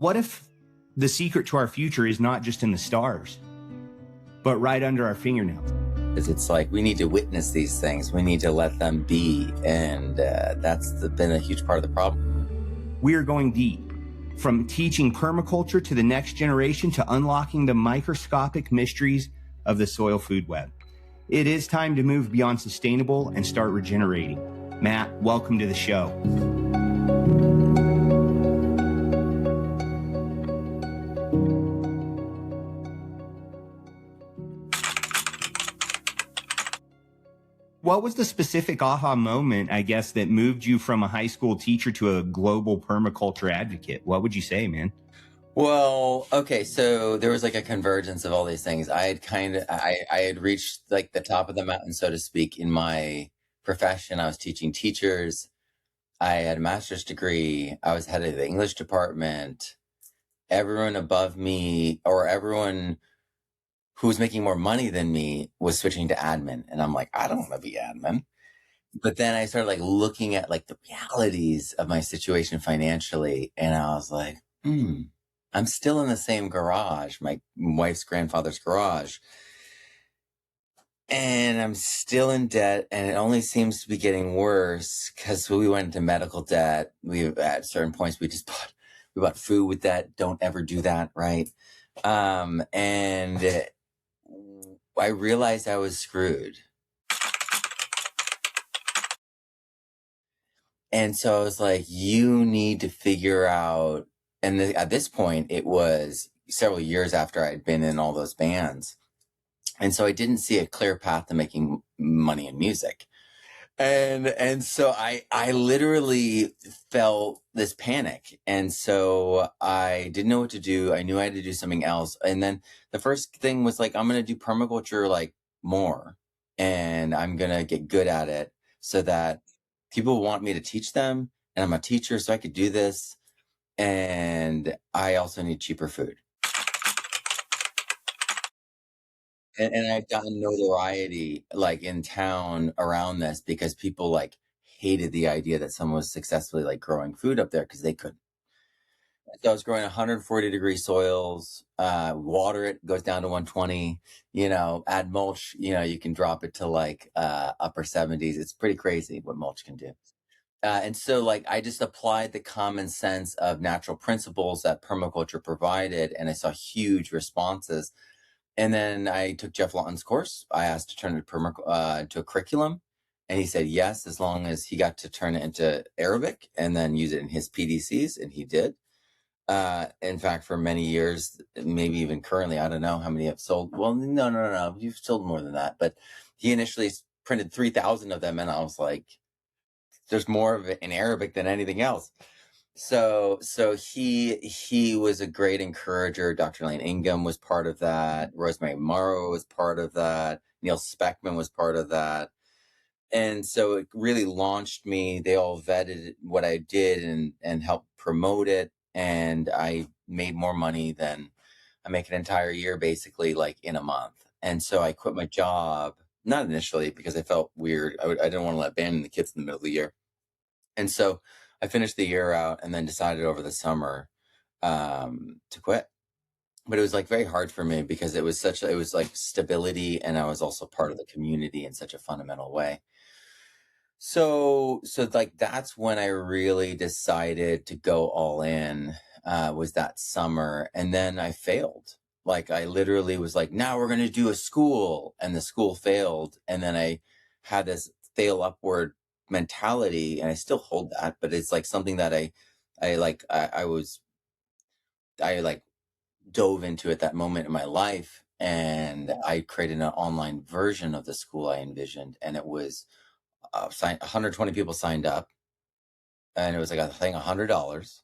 What if the secret to our future is not just in the stars, but right under our fingernails? It's like we need to witness these things. We need to let them be. And that's been a huge part of the problem. We are going deep, from teaching permaculture to the next generation to unlocking the microscopic mysteries of the soil food web. It is time to move beyond sustainable and start regenerating. Matt, welcome to the show. What was the specific aha moment, I guess, that moved you from a high school teacher to a global permaculture advocate? What would you say, man? Well, okay, so there was like a convergence of all these things. I had reached like the top of the mountain, so to speak, in my profession. I was teaching teachers. I had a master's degree. I was head of the English department. Everyone above me, or everyone who was making more money than me, was switching to admin. And I'm like, I don't want to be admin. But then I started like looking at like the realities of my situation financially. And I was like, I'm still in the same garage, my wife's grandfather's garage. And I'm still in debt, and it only seems to be getting worse because we went into medical debt. At certain points, we bought food with debt. Don't ever do that, right? And I realized I was screwed. And so I was like, you need to figure out, and at this point, it was several years after I'd been in all those bands. And so I didn't see a clear path to making money in music. And so I literally felt this panic. And so I didn't know what to do. I knew I had to do something else. And then the first thing was like, I'm going to do permaculture like more, and I'm going to get good at it so that people want me to teach them. And I'm a teacher, so I could do this. And I also need cheaper food. And I've gotten notoriety like in town around this because people like hated the idea that someone was successfully like growing food up there because they couldn't. So I was growing 140-degree soils, water it, goes down to 120, add mulch, you can drop it to like upper 70s. It's pretty crazy what mulch can do. And so like I just applied the common sense of natural principles that permaculture provided, and I saw huge responses. And then I took Jeff Lawton's course. I asked to turn it to a curriculum, and he said yes, as long as he got to turn it into Arabic and then use it in his PDCs, and he did. In fact, for many years, maybe even currently, I don't know how many have sold. Well, no, you've sold more than that. But he initially printed 3,000 of them, and I was like, there's more of it in Arabic than anything else. So he was a great encourager. Dr. Elaine Ingham was part of that. Rosemary Morrow was part of that. Neil Speckman was part of that. And so it really launched me. They all vetted what I did and helped promote it. And I made more money than I make an entire year, basically, like in a month. And so I quit my job, not initially because I felt weird. I didn't want to abandon the kids in the middle of the year. And so I finished the year out and then decided over the summer to quit. But it was like very hard for me because it was like stability, and I was also part of the community in such a fundamental way. So like that's when I really decided to go all in, was that summer. And then I failed. Like I literally was like, now we're going to do a school, and the school failed. And then I had this fail upward mentality, and I still hold that, but it's like something that I dove into at that moment in my life, and I created an online version of the school I envisioned, and it was 120 people signed up, and it was like, I think $100,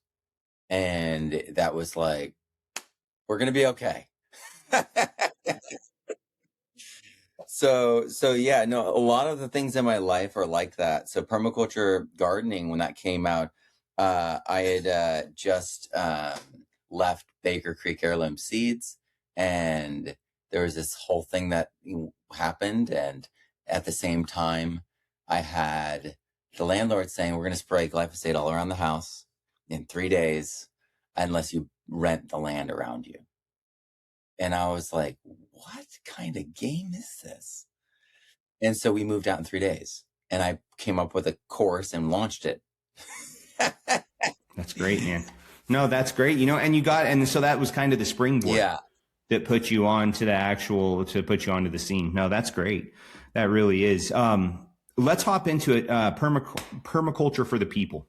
and that was like, we're gonna be okay. So yeah, no, a lot of the things in my life are like that. So permaculture gardening, when that came out, I had just left Baker Creek Heirloom Seeds, and there was this whole thing that happened. And at the same time, I had the landlord saying, we're going to spray glyphosate all around the house in 3 days unless you rent the land around you. And I was like, what kind of game is this? And so we moved out in 3 days, and I came up with a course and launched it. That's great, man. No, that's great. And so that was kind of the springboard. Yeah. That put you on to to put you onto the scene. No, that's great. That really is. Let's hop into it. Permaculture for the people.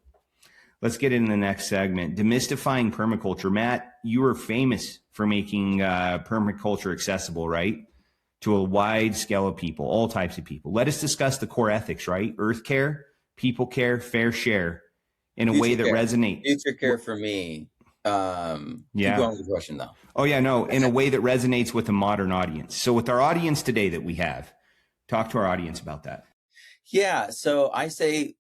Let's get in the next segment. Demystifying permaculture. Matt, you are famous for making permaculture accessible, right? To a wide scale of people, all types of people. Let us discuss the core ethics, right? Earth care, people care, fair share, in a way that resonates. Future care for me. Keep going with the question, though. Oh, yeah, no, in a way that resonates with a modern audience. So with our audience today that we have, talk to our audience about that. Yeah, so I say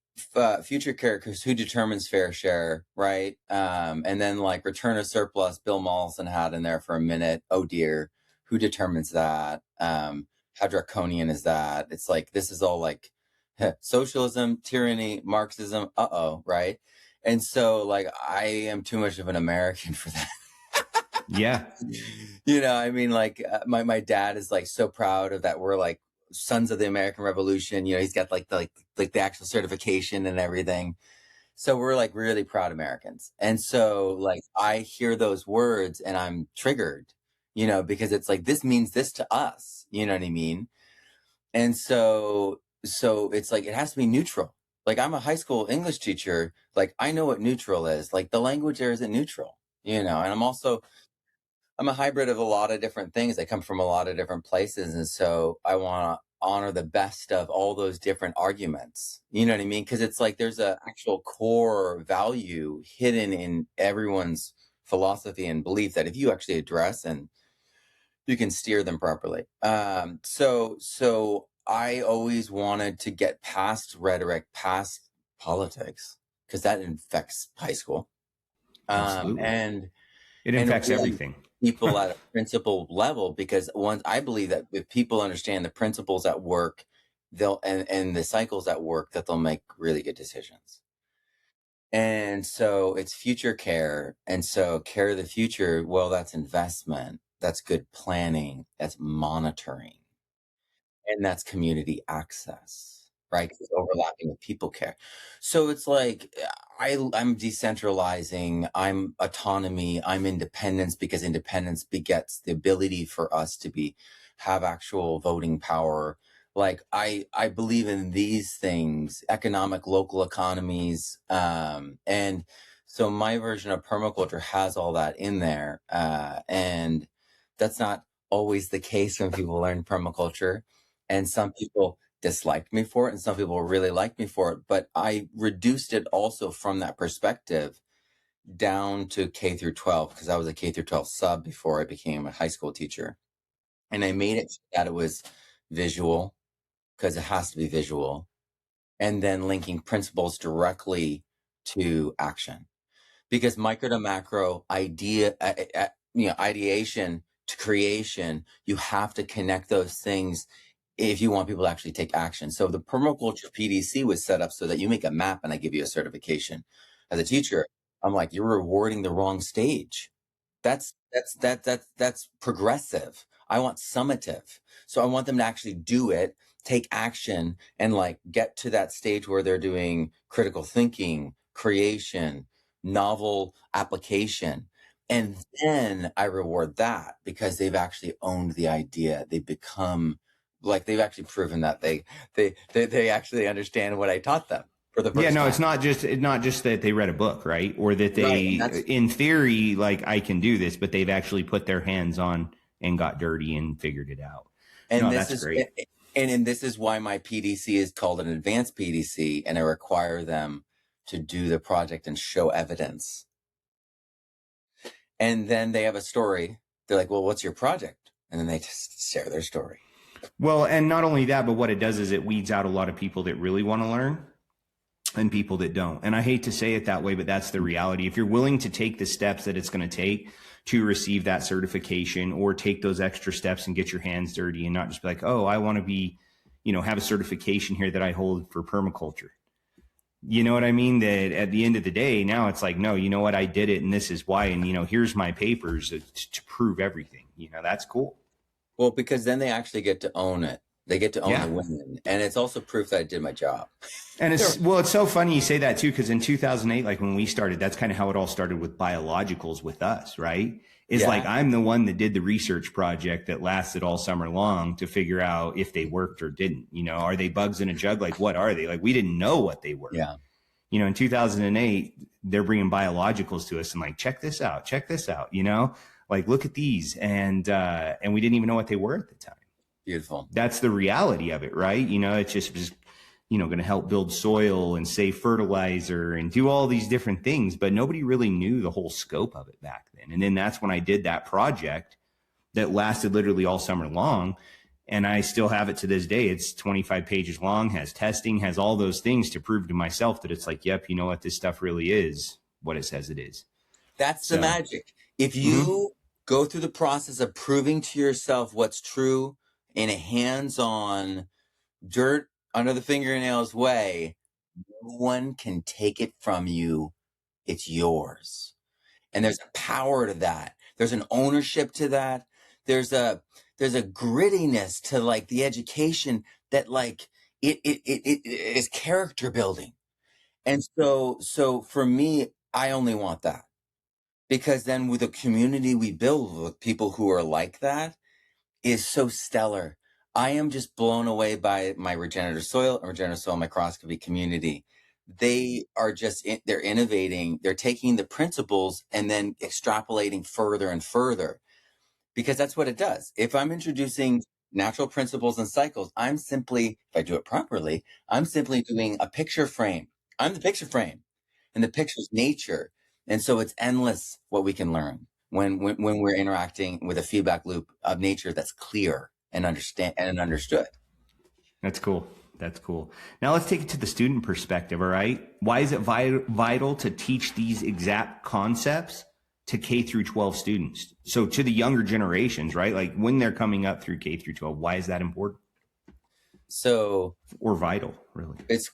future care because who determines fair share, right? And then like return of surplus, Bill Mollison had in there for a minute. Oh dear, who determines that? How draconian is that? It's like, this is all like socialism, tyranny, Marxism, right? And so like, I am too much of an American for that. Yeah. I mean, like my dad is like so proud of that. We're like sons of the American Revolution. He's got like the actual certification and everything. So we're like really proud Americans. And so like, I hear those words and I'm triggered, because it's like, this means this to us, you know what I mean? And so it's like, it has to be neutral. Like I'm a high school English teacher. Like I know what neutral is. Like the language there isn't neutral, and I'm a hybrid of a lot of different things. I come from a lot of different places. And so I want to honor the best of all those different arguments. You know what I mean? Because it's like there's an actual core value hidden in everyone's philosophy and belief that if you actually address, and you can steer them properly. So I always wanted to get past rhetoric, past politics, because that infects high school. And it infects everything. People at a principle level, because once I believe that if people understand the principles at work, and the cycles at work, that they'll make really good decisions. And so it's future care. And so care of the future, well, that's investment, that's good planning, that's monitoring, and that's community access, right? Because it's overlapping with people care. So it's like I'm decentralizing, I'm autonomy, I'm independence, because independence begets the ability for us to have actual voting power. Like I believe in these things, economic, local economies. And so my version of permaculture has all that in there. And that's not always the case when people learn permaculture. And some people disliked me for it, and some people really liked me for it. But I reduced it also from that perspective down to K through 12, because I was a K through 12 sub before I became a high school teacher. And I made it so that it was visual, because it has to be visual, and then linking principles directly to action. Because micro to macro ideation to creation, you have to connect those things if you want people to actually take action. So the permaculture PDC was set up so that you make a map and I give you a certification. As a teacher, I'm like, you're rewarding the wrong stage. That's progressive. I want summative. So I want them to actually do it, take action, and like get to that stage where they're doing critical thinking, creation, novel application. And then I reward that, because they've actually owned the idea. They become like, they've actually proven that they actually understand what I taught them for the first time. It's not just that they read a book, right? Or that they, in theory, like, I can do this, but they've actually put their hands on and got dirty and figured it out. And that's great. And this is why my PDC is called an advanced PDC, and I require them to do the project and show evidence. And then they have a story. They're like, well, what's your project? And then they just share their story. Well, and not only that, but what it does is it weeds out a lot of people that really want to learn and people that don't. And I hate to say it that way, but that's the reality. If you're willing to take the steps that it's going to take to receive that certification, or take those extra steps and get your hands dirty, and not just be like, oh, I want to be, have a certification here that I hold for permaculture. You know what I mean? That at the end of the day, now it's like, no, you know what? I did it and this is why. And, here's my papers to prove everything. That's cool. Well, because then they actually get to own it. They get to own the win. And it's also proof that I did my job. And it's so funny you say that too, because in 2008, like when we started, that's kind of how it all started with biologicals with us, right? Like, I'm the one that did the research project that lasted all summer long to figure out if they worked or didn't. Are they bugs in a jug? Like, what are they? Like, we didn't know what they were. Yeah. In 2008, they're bringing biologicals to us and like, check this out, like, look at these. And we didn't even know what they were at the time. Beautiful. That's the reality of it, right? It's just going to help build soil and save fertilizer and do all these different things, but nobody really knew the whole scope of it back then. And then that's when I did that project that lasted literally all summer long. And I still have it to this day. It's 25 pages long, has testing, has all those things to prove to myself that it's like, yep, you know what, this stuff really is what it says it is. That's the magic. If you go through the process of proving to yourself what's true in a hands-on, dirt under the fingernails way, no one can take it from you. It's yours. And there's a power to that. There's an ownership to that. There's a grittiness to like the education that like it is character building. And so for me, I only want that, because then with the community we build with people who are like that is so stellar. I am just blown away by my regenerative soil and regenerative soil microscopy community. They are they're innovating. They're taking the principles and then extrapolating further and further, because that's what it does. If I'm introducing natural principles and cycles, if I do it properly, I'm simply doing a picture frame. I'm the picture frame, and the picture is nature. And so it's endless what we can learn when we're interacting with a feedback loop of nature that's clear and understood. That's cool. Now let's take it to the student perspective. All right. Why is it vital to teach these exact concepts to K through 12 students? So to the younger generations, right? Like when they're coming up through K through 12, why is that important? Or vital, really? It's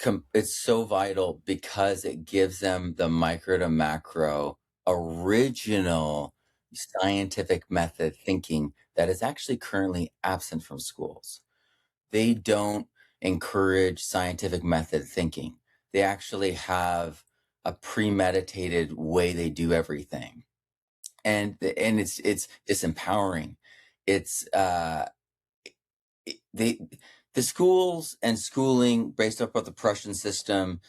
so vital because it gives them the micro to macro original scientific method thinking that is actually currently absent from schools. They don't encourage scientific method thinking. They actually have a premeditated way they do everything. And it's disempowering. The schools and schooling based off of the Prussian system,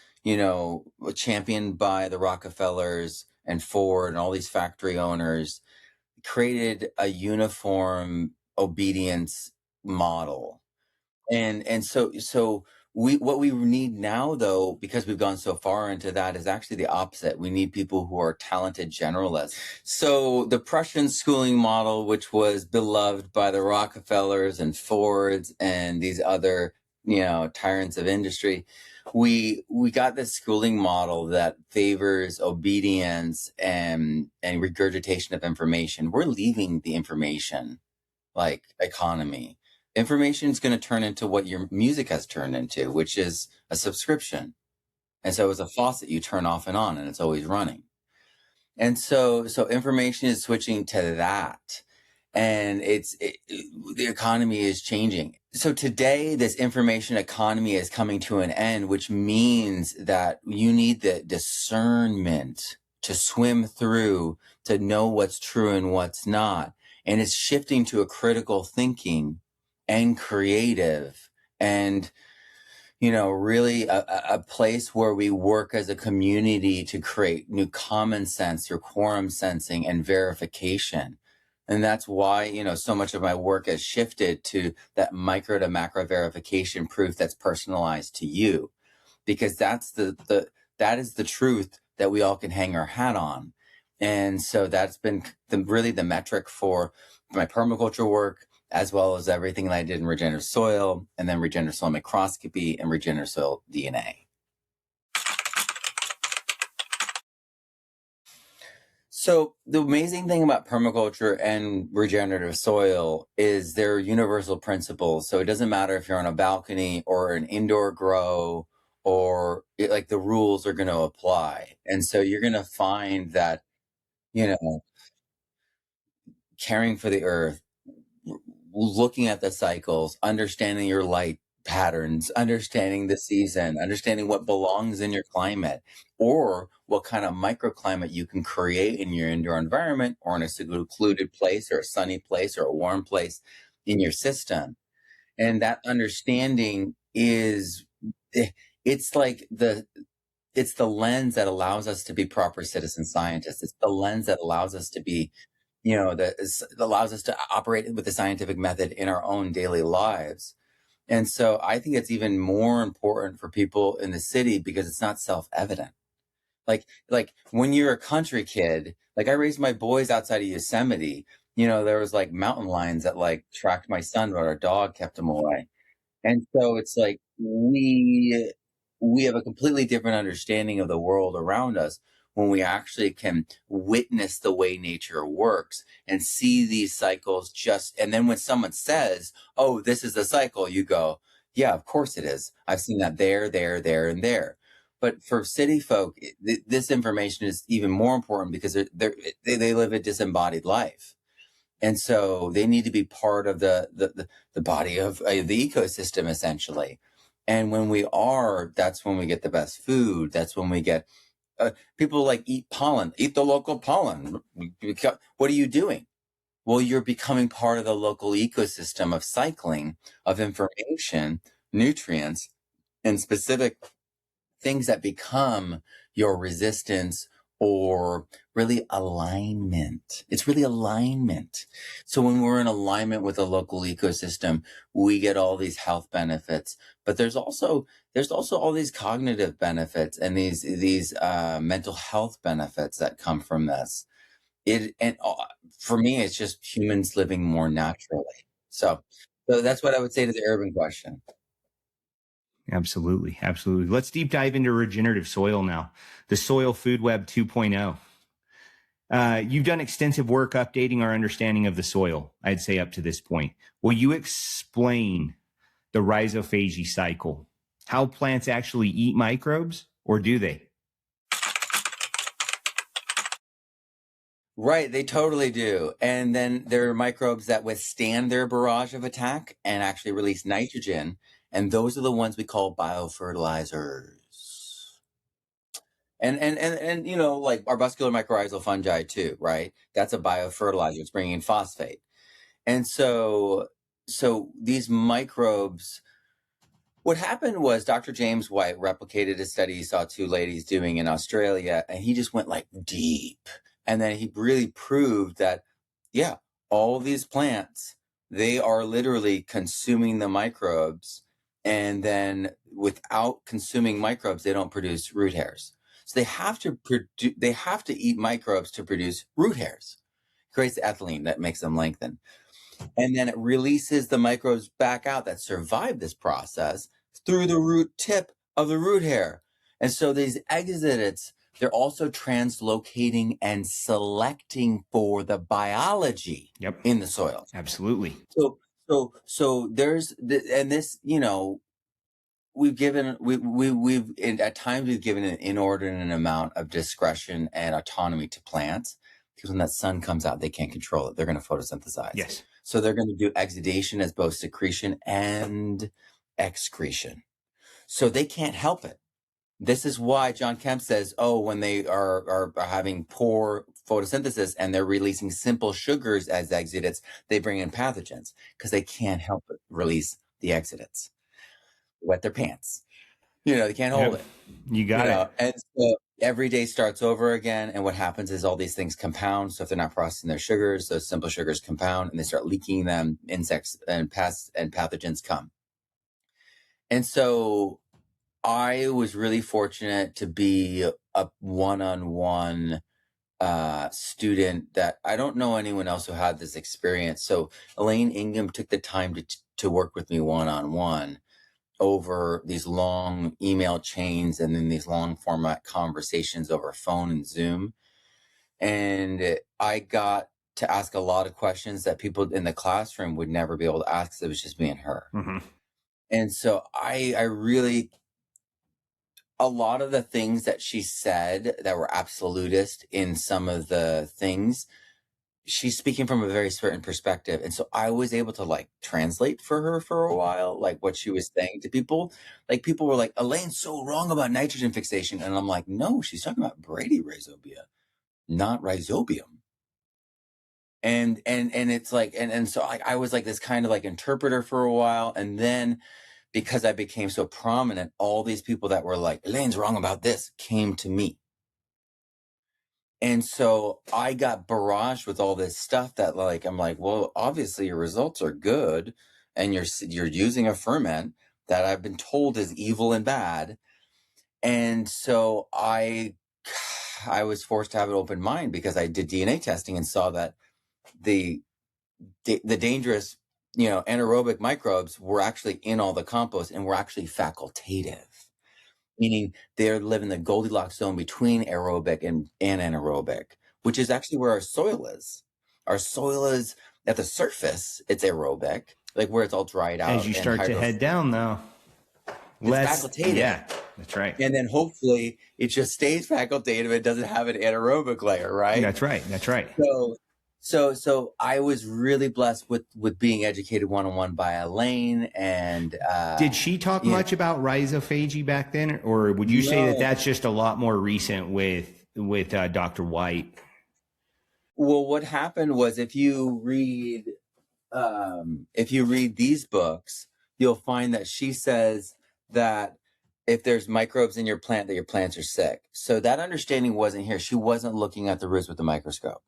championed by the Rockefellers and Ford and all these factory owners, created a uniform obedience model. And so what we need now, though, because we've gone so far into that, is actually the opposite. We need people who are talented generalists. So the Prussian schooling model, which was beloved by the Rockefellers and Fords and these other, tyrants of industry, we got this schooling model that favors obedience and regurgitation of information. We're leaving the information like economy. Information is going to turn into what your music has turned into, which is a subscription. And so it's a faucet you turn off and on, and it's always running. And so information is switching to that. And the economy is changing. So today, this information economy is coming to an end, which means that you need the discernment to swim through, to know what's true and what's not. And it's shifting to a critical thinking and creative and, really a place where we work as a community to create new common sense through quorum sensing and verification. And that's why, so much of my work has shifted to that micro to macro verification proof that's personalized to you, because that is the truth that we all can hang our hat on. And so that's been really the metric for my permaculture work, as well as everything that I did in regenerative soil, and then regenerative soil microscopy and regenerative soil DNA. So the amazing thing about permaculture and regenerative soil is they're universal principles. So it doesn't matter if you're on a balcony or an indoor grow or like the rules are going to apply. And so you're going to find that, you know, caring for the earth, looking at the cycles, understanding your light patterns, understanding the season, understanding what belongs in your climate, or what kind of microclimate you can create in your indoor environment, or in a secluded place, or a sunny place, or a warm place in your system. And that understanding is, it's like it's the lens that allows us to be proper citizen scientists. It's the lens that allows us to be, that allows us to operate with the scientific method in our own daily lives. And so I think it's even more important for people in the city because it's not self-evident. Like when you're a country kid, like I raised my boys outside of Yosemite, there was like mountain lions that like tracked my son, but our dog kept him away. And so it's like we have a completely different understanding of the world around us when we actually can witness the way nature works and see these cycles and then when someone says, "Oh, this is a cycle," you go, "Yeah, of course it is. I've seen that there, and there." But for city folk, this information is even more important because they live a disembodied life. And so they need to be part of the body of the ecosystem, essentially. And when we are, that's when we get the best food. That's when we get people like eat pollen, eat the local pollen. What are you doing? Well, you're becoming part of the local ecosystem of cycling of information, nutrients, and specific things that become your resistance or really alignment. It's really alignment. So when we're in alignment with a local ecosystem, we get all these health benefits, but there's also all these cognitive benefits and these mental health benefits that come from this. For me, it's just humans living more naturally. So that's what I would say to the urban question. Absolutely. Absolutely. Let's deep dive into regenerative soil now, the soil food web 2.0. You've done extensive work updating our understanding of the soil, I'd say up to this point. Will you explain the Rhizophagy cycle, how plants actually eat microbes, or do they? Right, they totally do. And then there are microbes that withstand their barrage of attack and actually release nitrogen. And those are the ones we call biofertilizers. And like arbuscular mycorrhizal fungi too, right? That's a biofertilizer. It's bringing in phosphate. And so these microbes, what happened was Dr. James White replicated a study he saw two ladies doing in Australia, and he just went like deep. And then he really proved that, yeah, all these plants, they are literally consuming the microbes. And then without consuming microbes, they don't produce root hairs. So they have to eat microbes to produce root hairs. It creates ethylene that makes them lengthen. And then it releases the microbes back out that survive this process through the root tip of the root hair. And so these exudates, they're also translocating and selecting for the biology in the soil. Absolutely. So there's and this, at times we've given an inordinate amount of discretion and autonomy to plants because when that sun comes out, they can't control it. They're going to photosynthesize. Yes. So they're going to do exudation as both secretion and excretion. So they can't help it. This is why John Kemp says, when they are having poor photosynthesis and they're releasing simple sugars as exudates, they bring in pathogens because they can't help but release the exudates. Wet their pants. They can't hold it. You got it. And so every day starts over again. And what happens is all these things compound. So if they're not processing their sugars, those simple sugars compound and they start leaking them. Insects and pests and pathogens come. And so I was really fortunate to be a one-on-one student that I don't know anyone else who had this experience. So Elaine Ingham took the time to work with me one-on-one over these long email chains and then these long format conversations over phone and Zoom. And I got to ask a lot of questions that people in the classroom would never be able to ask because it was just me and her. Mm-hmm. And so I really a lot of the things that she said that were absolutist in some of the things, she's speaking from a very certain perspective. And so I was able to like translate for her for a while, like what she was saying to people. Like people were like, Elaine's so wrong about nitrogen fixation. And I'm like, no, she's talking about bradyrhizobia, not rhizobium. And it's like, and so I was like this kind of like interpreter for a while. And then because I became so prominent, all these people that were like, Elaine's wrong about this came to me. And so I got barraged with all this stuff that like, I'm like, well, obviously your results are good. And you're using a ferment that I've been told is evil and bad. And so I was forced to have an open mind because I did DNA testing and saw that the dangerous, anaerobic microbes were actually in all the compost and were actually facultative, meaning they're living the Goldilocks zone between aerobic and anaerobic, which is actually where our soil is. Our soil is at the surface, it's aerobic, like where it's all dried out. As you start to head down, though, it's facultative. Yeah, that's right. And then hopefully it just stays facultative. It doesn't have an anaerobic layer, right? That's right. That's right. So I was really blessed with being educated one-on-one by Elaine. And did she talk much about rhizophagy back then, or would you say that that's just a lot more recent with Dr. White? Well, what happened was if you read these books, you'll find that she says that if there's microbes in your plant, that your plants are sick. So that understanding wasn't here. She wasn't looking at the roots with the microscope.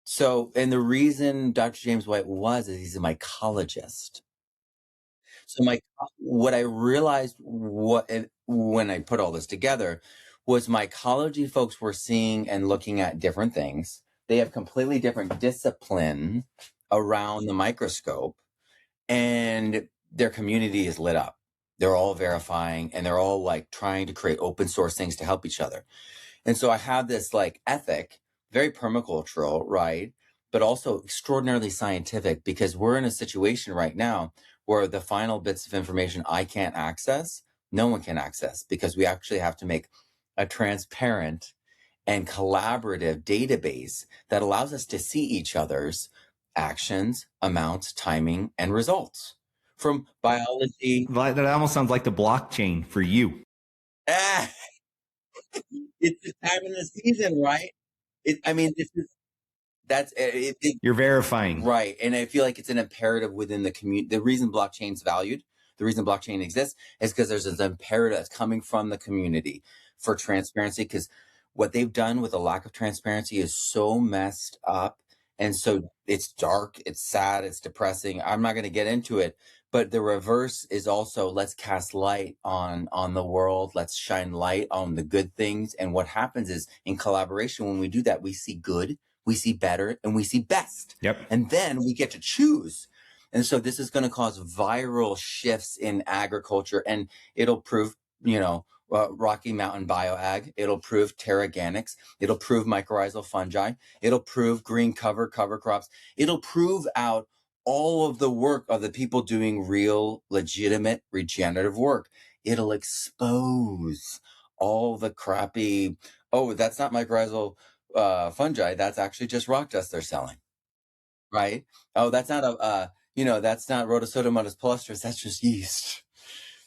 So, and the reason Dr. James White is he's a mycologist. So what I realized when I put all this together was mycology folks were seeing and looking at different things. They have completely different discipline around the microscope, and their community is lit up. They're all verifying and they're all like trying to create open source things to help each other. And so I have this like ethic, very permacultural, right? But also extraordinarily scientific, because we're in a situation right now where the final bits of information I can't access, no one can access, because we actually have to make a transparent and collaborative database that allows us to see each other's actions, amounts, timing, and results from biology. That almost sounds like the blockchain for you. It's the time of the season, right? You're verifying. Right. And I feel like it's an imperative within the community. The reason blockchain's valued, the reason blockchain exists is because there's an imperative that's coming from the community for transparency, because what they've done with a lack of transparency is so messed up. And so it's dark, it's sad, it's depressing. I'm not going to get into it, but the reverse is also, let's cast light on the world. Let's shine light on the good things. And what happens is, in collaboration, when we do that, we see good, we see better, and we see best. Yep. And then we get to choose. And so this is going to cause viral shifts in agriculture, and it'll prove, Rocky Mountain BioAg. It'll prove Terraganics. It'll prove mycorrhizal fungi. It'll prove green cover crops. It'll prove out all of the work of the people doing real, legitimate, regenerative work. It'll expose all the crappy, oh, that's not mycorrhizal fungi. That's actually just rock dust they're selling, right? Oh, that's not that's not Rhodosotomonas palustris. That's just yeast.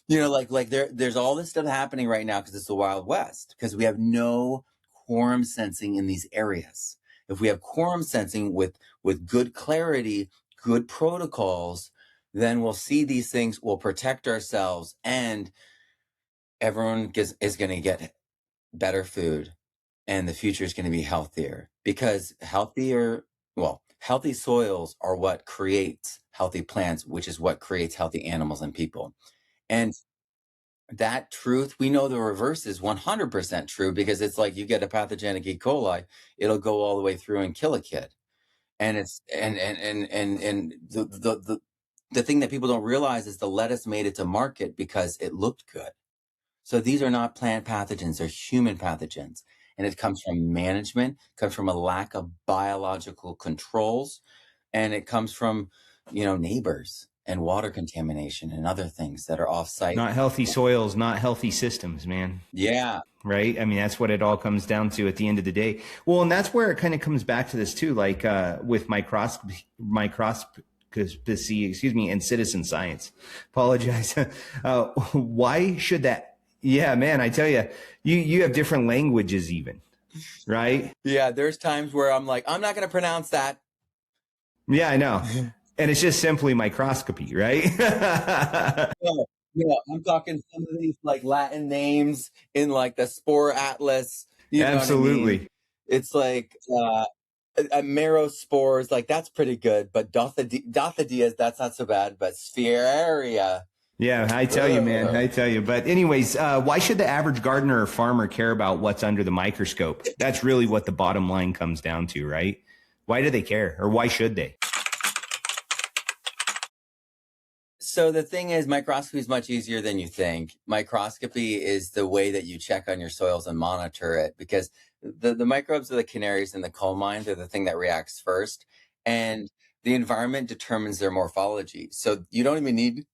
There's all this stuff happening right now because it's the Wild West, because we have no quorum sensing in these areas. If we have quorum sensing with good clarity, good protocols, then we'll see these things, we'll protect ourselves, and everyone is going to get better food, and the future is going to be healthier, because healthy soils are what creates healthy plants, which is what creates healthy animals and people. And that truth, we know the reverse is 100% true, because it's like you get a pathogenic E. coli, it'll go all the way through and kill a kid. And it's and the thing that people don't realize is the lettuce made it to market because it looked good. So these are not plant pathogens, they're human pathogens. And it comes from management, comes from a lack of biological controls, and it comes from, neighbors. and water contamination and other things that are off-site. Not healthy soils, not healthy systems, man. Yeah. Right? I mean, that's what it all comes down to at the end of the day. Well, and that's where it kind of comes back to this too, like with microscopy, and citizen science. Apologize. Why should that? Yeah, man, I tell you, you have different languages even, right? Yeah, there's times where I'm like, I'm not going to pronounce that. Yeah, I know. And it's just simply microscopy, right? Yeah, I'm talking some of these like Latin names in like the Spore Atlas. You know Absolutely. what I mean? It's like Merospores, like that's pretty good, but Dothadias, that's not so bad, but Sphaeria. Yeah, I tell you, man, I tell you. But anyways, why should the average gardener or farmer care about what's under the microscope? That's really what the bottom line comes down to, right? Why do they care, or why should they? So the thing is, microscopy is much easier than you think. Microscopy is the way that you check on your soils and monitor it, because the microbes are the canaries in the coal mine. They're the thing that reacts first. And the environment determines their morphology. So you don't even need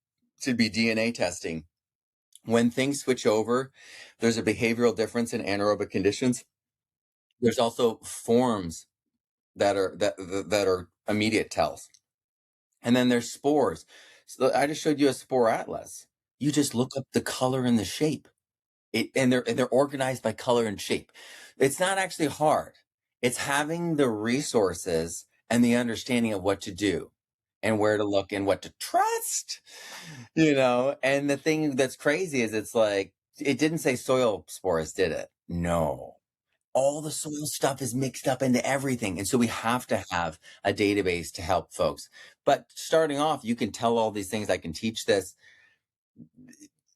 to be DNA testing. When things switch over, there's a behavioral difference in anaerobic conditions. There's also forms that are immediate tells. And then there's spores. So I just showed you a spore atlas. You just look up the color and the shape. And they're organized by color and shape. It's not actually hard. It's having the resources and the understanding of what to do and where to look and what to trust, you know? And the thing that's crazy is it's like, it didn't say soil spores, did it? No. All the soil stuff is mixed up into everything. And so we have to have a database to help folks. But starting off, you can tell all these things. I can teach this.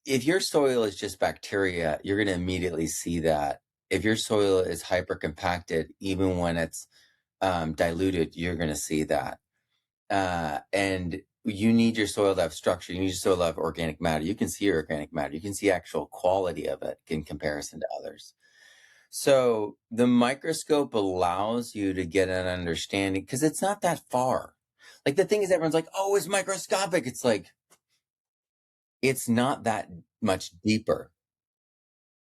If your soil is just bacteria, you're going to immediately see that. If your soil is hypercompacted, even when it's diluted, you're going to see that. And you need your soil to have structure. You need your soil to have organic matter. You can see your organic matter. You can see actual quality of it in comparison to others. So the microscope allows you to get an understanding, because it's not that far. Like the thing is, everyone's like, oh, it's microscopic. It's like, it's not that much deeper.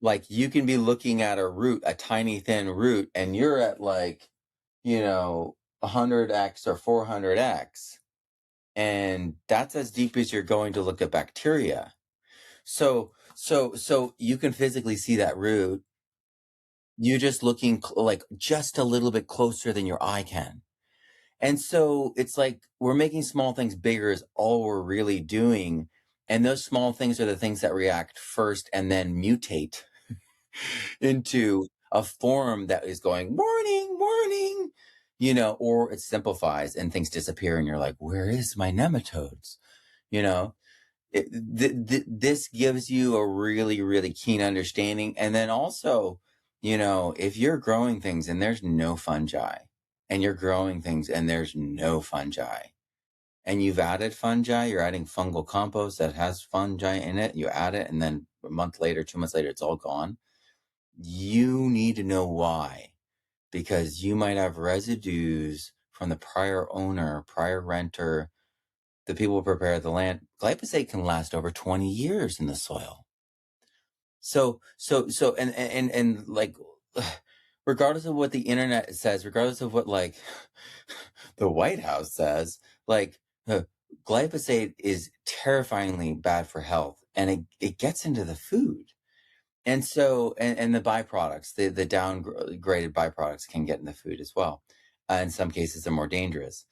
Like you can be looking at a root, a tiny thin root, and you're at like, 100x or 400x. And that's as deep as you're going to look at bacteria. So you can physically see that root. You're just looking like just a little bit closer than your eye can. And so it's like we're making small things bigger is all we're really doing. And those small things are the things that react first and then mutate into a form that is going, warning, warning, or it simplifies and things disappear and you're like, where is my nematodes? This gives you a really, really keen understanding. And then also, if you're growing things and there's no fungi, and you're growing things and there's no fungi, and you've added fungi, you're adding fungal compost that has fungi in it, you add it, and then a month later, 2 months later, it's all gone. You need to know why, because you might have residues from the prior owner, prior renter, the people who prepare the land. Glyphosate can last over 20 years in the soil. So, and like, regardless of what the internet says, regardless of what like the White House says, like glyphosate is terrifyingly bad for health, and it gets into the food. And so, and the byproducts, the downgraded byproducts can get in the food as well. In some cases, they're more dangerous.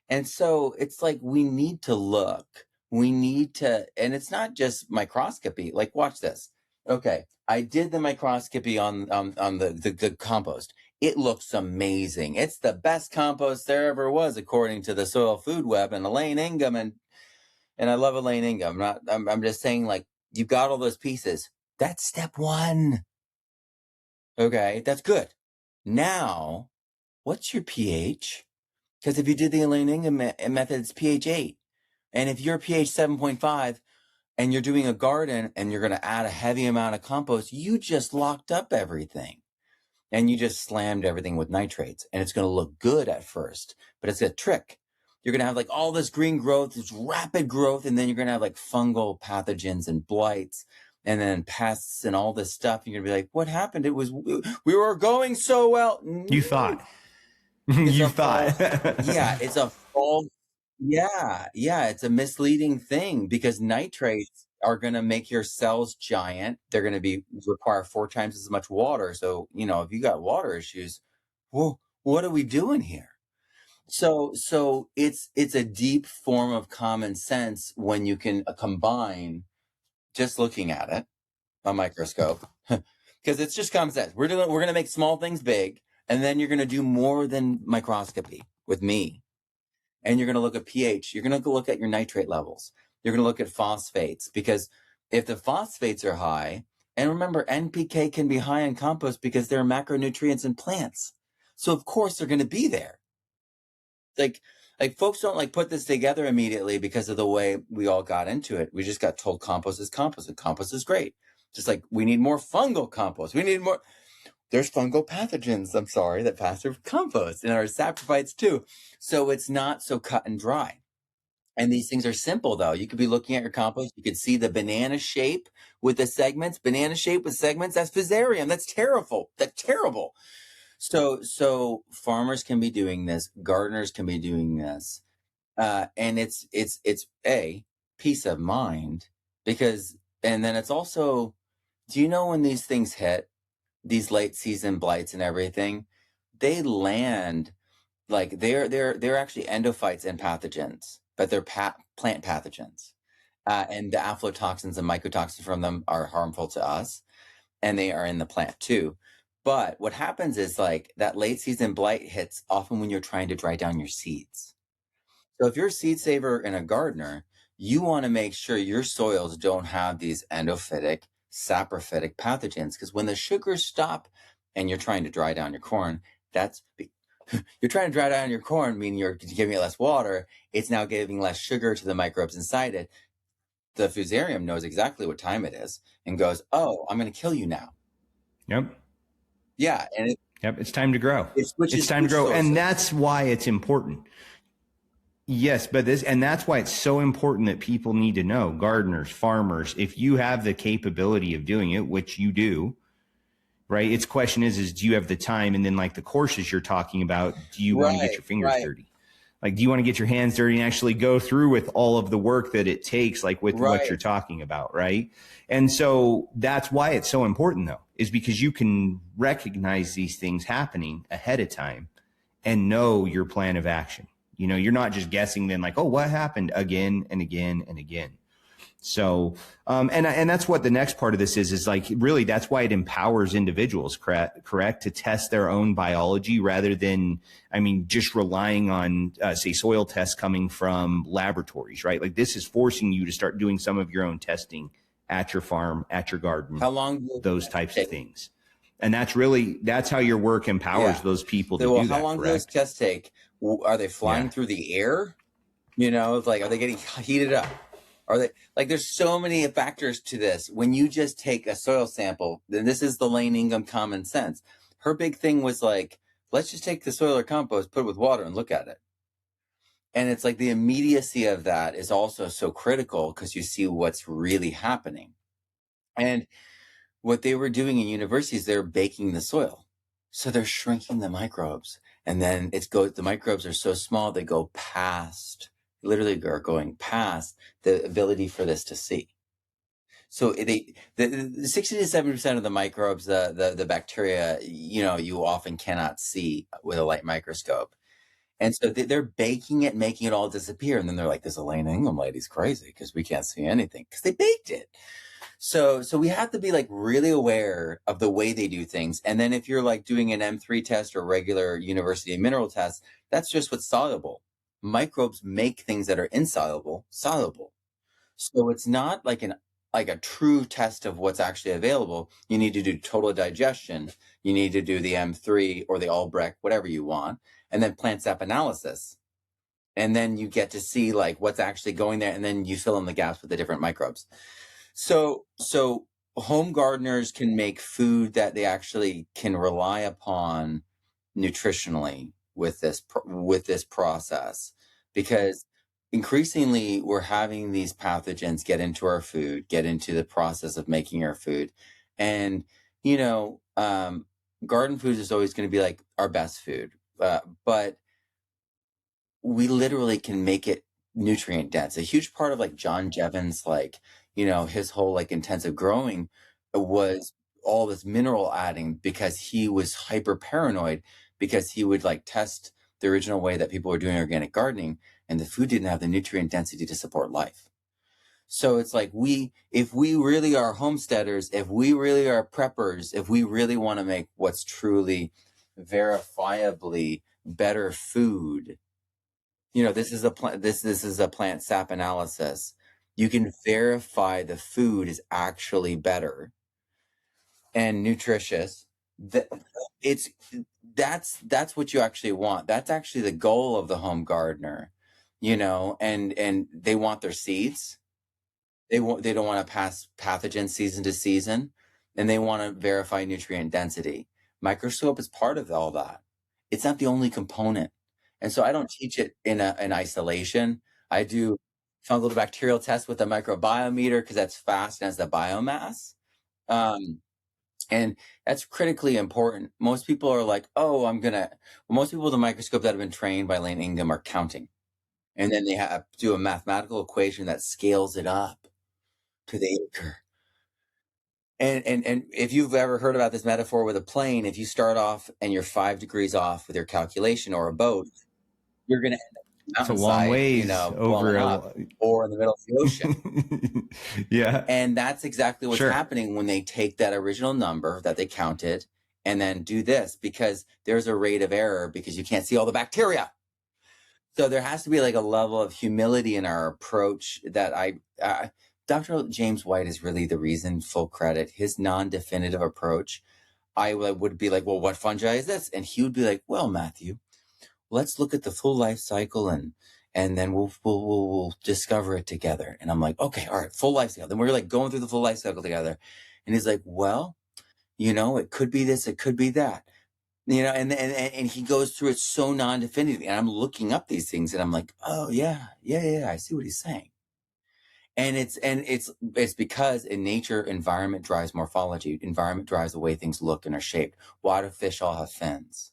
And so it's like, we need to look, and it's not just microscopy. Like, watch this. Okay. I did the microscopy on the compost. It looks amazing. It's the best compost there ever was, according to the Soil Food Web and Elaine Ingham. And I love Elaine Ingham. I'm just saying, like, you got all those pieces. That's step one. Okay. That's good. Now, what's your pH? Because if you did the Elaine Ingham method, it's pH 8. And if you're pH 7.5 and you're doing a garden and you're going to add a heavy amount of compost, you just locked up everything. And you just slammed everything with nitrates. And it's going to look good at first. But it's a trick. You're going to have like all this green growth, this rapid growth, and then you're going to have like fungal pathogens and blights and then pests and all this stuff. You're going to be like, what happened? It was, we were going so well. You thought. It's You a thought. yeah, it's a false, yeah, it's a misleading thing because nitrates are going to make your cells giant. They're going to require 4 times as much water. So, you know, if you got water issues, well, what are we doing here? So it's a deep form of common sense when you can combine just looking at it, a microscope, because it's just common sense. We're going to make small things big, and then you're going to do more than microscopy with me. And you're going to look at pH. You're going to look at your nitrate levels. You're going to look at phosphates, because if the phosphates are high, and remember, NPK can be high in compost because there are macronutrients in plants. So of course they're going to be there. Like folks don't like put this together immediately because of the way we all got into it. We just got told compost is compost, and compost is great. Just like we need more fungal compost. We need more. There's fungal pathogens, I'm sorry, that pass through compost and our saprophytes too. So it's not so cut and dry. And these things are simple though. You could be looking at your compost. You could see the banana shape with the segments. Banana shape with segments. That's Fusarium. That's terrible. That's terrible. So farmers can be doing this. Gardeners can be doing this. And it's a peace of mind because, and then it's also, do you know when these things hit, these late season blights and everything, they land like they're actually endophytes and pathogens, but they're plant pathogens. And the aflatoxins and mycotoxins from them are harmful to us, and they are in the plant too. But what happens is like that late season blight hits often when you're trying to dry down your seeds. So if you're a seed saver and a gardener, you want to make sure your soils don't have these endophytic, saprophytic pathogens, because when the sugars stop and you're trying to dry down your corn, you're trying to dry down your corn, meaning you're giving it less water. It's now giving less sugar to the microbes inside it. The Fusarium knows exactly what time it is and goes, oh, I'm going to kill you now. Yep. Yeah. And it's time to grow. It's time to grow. sources. And that's why it's important. Yes, but that's why it's so important that people need to know, gardeners, farmers, if you have the capability of doing it, which you do, right? Its question is do you have the time? And then like the courses you're talking about, do you want to get your fingers dirty? Like, do you want to get your hands dirty and actually go through with all of the work that it takes, like with what you're talking about, right? And so that's why it's so important though, is because you can recognize these things happening ahead of time and know your plan of action. You know, you're not just guessing then like, oh, what happened again and again and again. So, and that's what the next part of this is like, really, that's why it empowers individuals, correct, to test their own biology rather than, just relying on, say, soil tests coming from laboratories, right? Like this is forcing you to start doing some of your own testing at your farm, at your garden. How long? Those types of things. And that's how your work empowers those people to do that. How long do those tests take? Are they flying through the air? You know, it's like, are they getting heated up? Are they like, there's so many factors to this. When you just take a soil sample, then this is the Elaine Ingham common sense. Her big thing was like, let's just take the soil or compost, put it with water and look at it. And it's like the immediacy of that is also so critical because you see what's really happening. And what they were doing in universities, they're baking the soil. So they're shrinking the microbes. And then the microbes are so small, they go past, literally are going past the ability for this to see. So the 60 to 70% of the microbes, the bacteria, you often cannot see with a light microscope. And so they're baking it, making it all disappear. And then they're like, this Elaine Ingham lady's crazy because we can't see anything because they baked it. So we have to be like really aware of the way they do things. And then if you're like doing an M3 test or regular university mineral test, that's just what's soluble. Microbes make things that are insoluble, soluble. So it's not like a true test of what's actually available. You need to do total digestion. You need to do the M3 or the Albrecht, whatever you want, and then plant sap analysis. And then you get to see like what's actually going there. And then you fill in the gaps with the different microbes. So home gardeners can make food that they actually can rely upon nutritionally with this process. because increasingly we're having these pathogens get into our food, get into the process of making our food. And, you know, garden foods is always going to be like our best food. But we literally can make it nutrient dense. A huge part of like John Jevons, like, you know, his whole like intensive growing was all this mineral adding because he was hyper paranoid because he would like test the original way that people were doing organic gardening and the food didn't have the nutrient density to support life. So it's like if we really are homesteaders, if we really are preppers, if we really want to make what's truly verifiably better food, you know, this is a plant sap analysis. You can verify the food is actually better and nutritious. That's what you actually want. That's actually the goal of the home gardener, you know, and they want their seeds. They don't want to pass pathogens season to season, and they want to verify nutrient density. Microscope is part of all that. It's not the only component. And so I don't teach it in isolation. I do fungal to bacterial tests with a microbiometer because that's fast and has the biomass. And that's critically important. Most people are like, oh, most people with a microscope that have been trained by Elaine Ingham are counting. And then they have to do a mathematical equation that scales it up to the acre. And if you've ever heard about this metaphor with a plane, if you start off and you're 5 degrees off with your calculation or a boat, you're going to end up it's a long ways, you know, over or in the middle of the ocean. Yeah. And that's exactly what's happening when they take that original number that they counted and then do this, because there's a rate of error because you can't see all the bacteria. So there has to be like a level of humility in our approach that Dr. James White is really the reason, full credit. His non-definitive approach, I would be like, well, what fungi is this? And he would be like, well, Matthew, let's look at the full life cycle and then we'll discover it together. And I'm like, okay, all right, full life cycle. Then we're like going through the full life cycle together. And he's like, well, you know, it could be this, it could be that. You know, and he goes through it so non-definitively. And I'm looking up these things and I'm like, oh yeah, I see what he's saying. And it's because in nature, environment drives morphology. Environment drives the way things look and are shaped. Why do fish all have fins?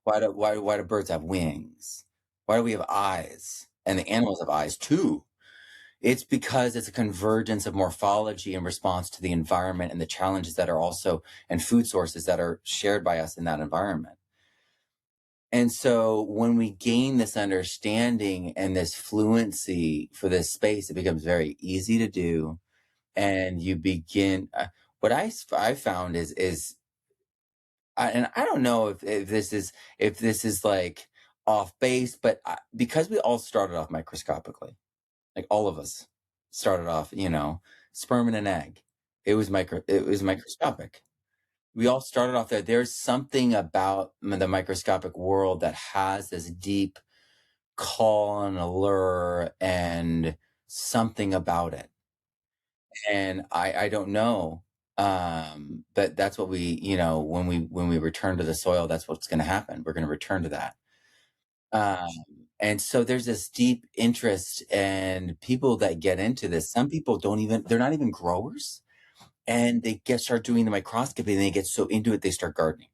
Why do birds have wings? Why do we have eyes? And the animals have eyes too. It's because it's a convergence of morphology in response to the environment and the challenges that are also, and food sources that are shared by us in that environment. And so when we gain this understanding and this fluency for this space, it becomes very easy to do. And you begin, what I found is, and I don't know if this is like off base, but because we all started off microscopically, like all of us started off, you know, sperm and an egg. It was microscopic. We all started off there. There's something about the microscopic world that has this deep call and allure and something about it. And I don't know. But that's what we, you know, when we return to the soil, that's what's going to happen. We're going to return to that. And so there's this deep interest, and people that get into this, some people they're not even growers, and they start doing the microscopy and they get so into it, they start gardening.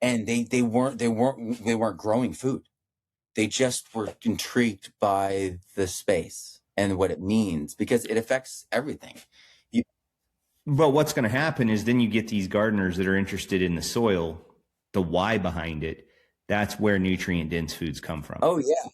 And they weren't growing food. They just were intrigued by the space and what it means, because it affects everything. But what's going to happen is then you get these gardeners that are interested in the soil, the why behind it. That's where nutrient dense foods come from. Oh yeah.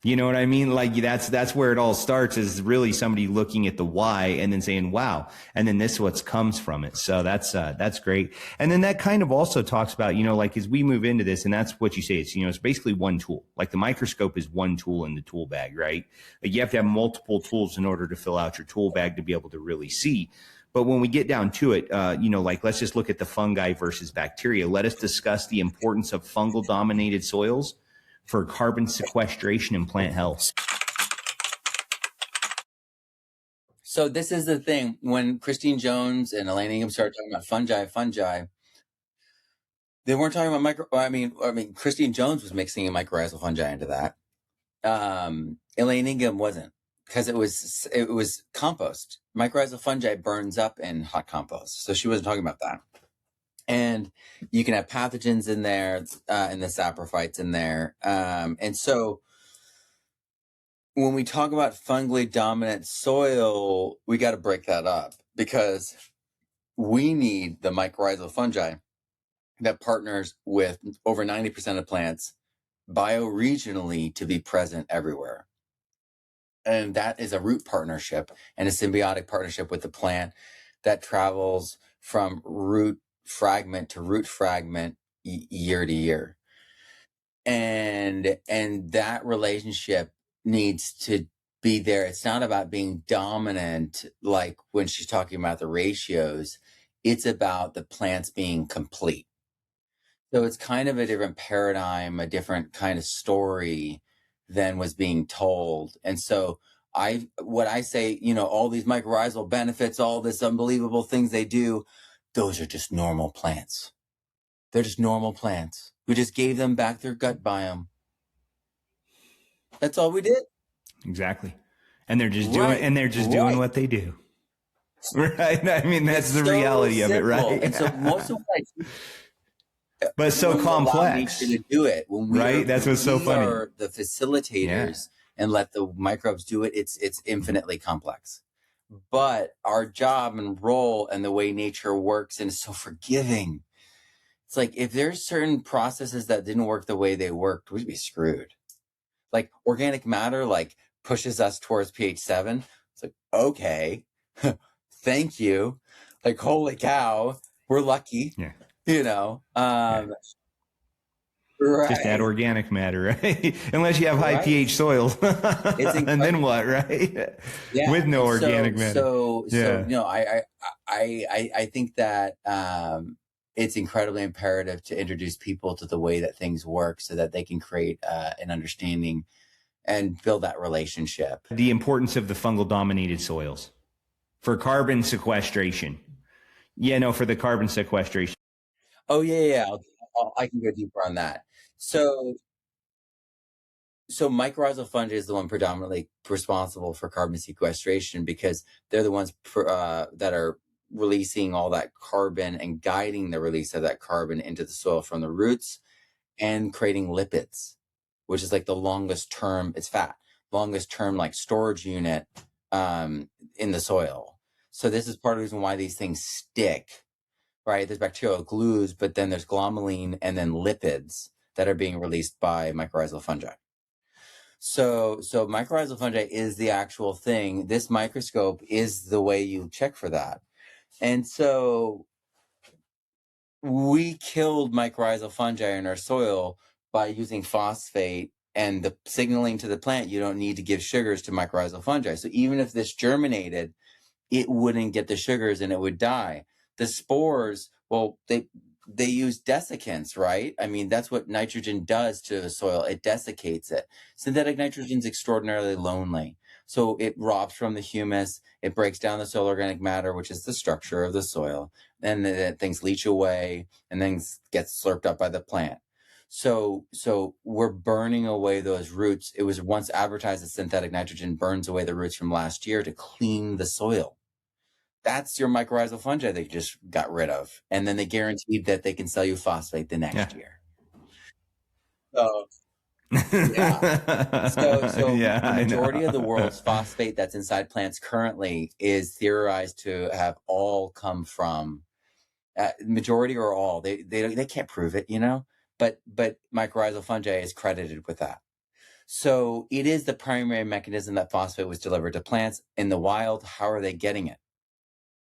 You know what I mean? Like that's where it all starts, is really somebody looking at the why and then saying, wow. And then this what comes from it. So that's great. And then that kind of also talks about, you know, like as we move into this, and that's what you say, it's, you know, it's basically one tool. Like the microscope is one tool in the tool bag, right? Like you have to have multiple tools in order to fill out your tool bag to be able to really see. But when we get down to it, you know, like let's just look at the fungi versus bacteria. Let us discuss the importance of fungal dominated soils for carbon sequestration and plant health. So this is the thing. When Christine Jones and Elaine Ingham started talking about fungi, they weren't talking about I mean, Christine Jones was mixing a mycorrhizal fungi into that. Elaine Ingham wasn't, because it was compost. Mycorrhizal fungi burns up in hot compost, so she wasn't talking about that. And you can have pathogens in there, and the saprophytes in there, and so when we talk about fungally dominant soil, we got to break that up, because we need the mycorrhizal fungi that partners with over 90% of plants bioregionally to be present everywhere. And that is a root partnership and a symbiotic partnership with the plant that travels from root fragment to root fragment year to year. And that relationship needs to be there. It's not about being dominant, like when she's talking about the ratios. It's about the plants being complete. So it's kind of a different paradigm, a different kind of story than was being told. And so what I say, all these mycorrhizal benefits, all this unbelievable things they do, those are just normal plants. They're just normal plants. We just gave them back their gut biome. That's all we did. Exactly. And they're just doing what they do. Right. I mean, that's the reality of it, right? And so most of what but so complex to do it, that's what's so funny. We are the facilitators and let the microbes do it. It's infinitely complex, but our job and role and the way nature works and is so forgiving. It's like, if there's certain processes that didn't work the way they worked, we'd be screwed. Like organic matter, like pushes us towards pH 7. It's like, okay, thank you. Like, holy cow, we're lucky. Yeah. Right. Just add organic matter, right? Unless you have high pH soils. And then what, right? Yeah. With no organic matter. I think that it's incredibly imperative to introduce people to the way that things work so that they can create an understanding and build that relationship. The importance of the fungal dominated soils for carbon sequestration. For the carbon sequestration. Oh, yeah. I can go deeper on that. So mycorrhizal fungi is the one predominantly responsible for carbon sequestration, because they're the ones that are releasing all that carbon and guiding the release of that carbon into the soil from the roots and creating lipids, which is like the longest term, it's fat, longest term like storage unit in the soil. So this is part of the reason why these things stick. Right, there's bacterial glues, but then there's glomalin and then lipids that are being released by mycorrhizal fungi. So mycorrhizal fungi is the actual thing. This microscope is the way you check for that. And so we killed mycorrhizal fungi in our soil by using phosphate and the signaling to the plant. You don't need to give sugars to mycorrhizal fungi. So even if this germinated, it wouldn't get the sugars and it would die. The spores, well, they use desiccants, right? I mean, that's what nitrogen does to the soil. It desiccates it. Synthetic nitrogen is extraordinarily lonely. So it robs from the humus. It breaks down the soil organic matter, which is the structure of the soil. And then things leach away and then get slurped up by the plant. So we're burning away those roots. It was once advertised that synthetic nitrogen burns away the roots from last year to clean the soil. That's your mycorrhizal fungi they just got rid of. And then they guaranteed that they can sell you phosphate the next year. So, the majority of the world's phosphate that's inside plants currently is theorized to have all come from, majority or all. They can't prove it, but mycorrhizal fungi is credited with that. So it is the primary mechanism that phosphate was delivered to plants. In the wild, how are they getting it?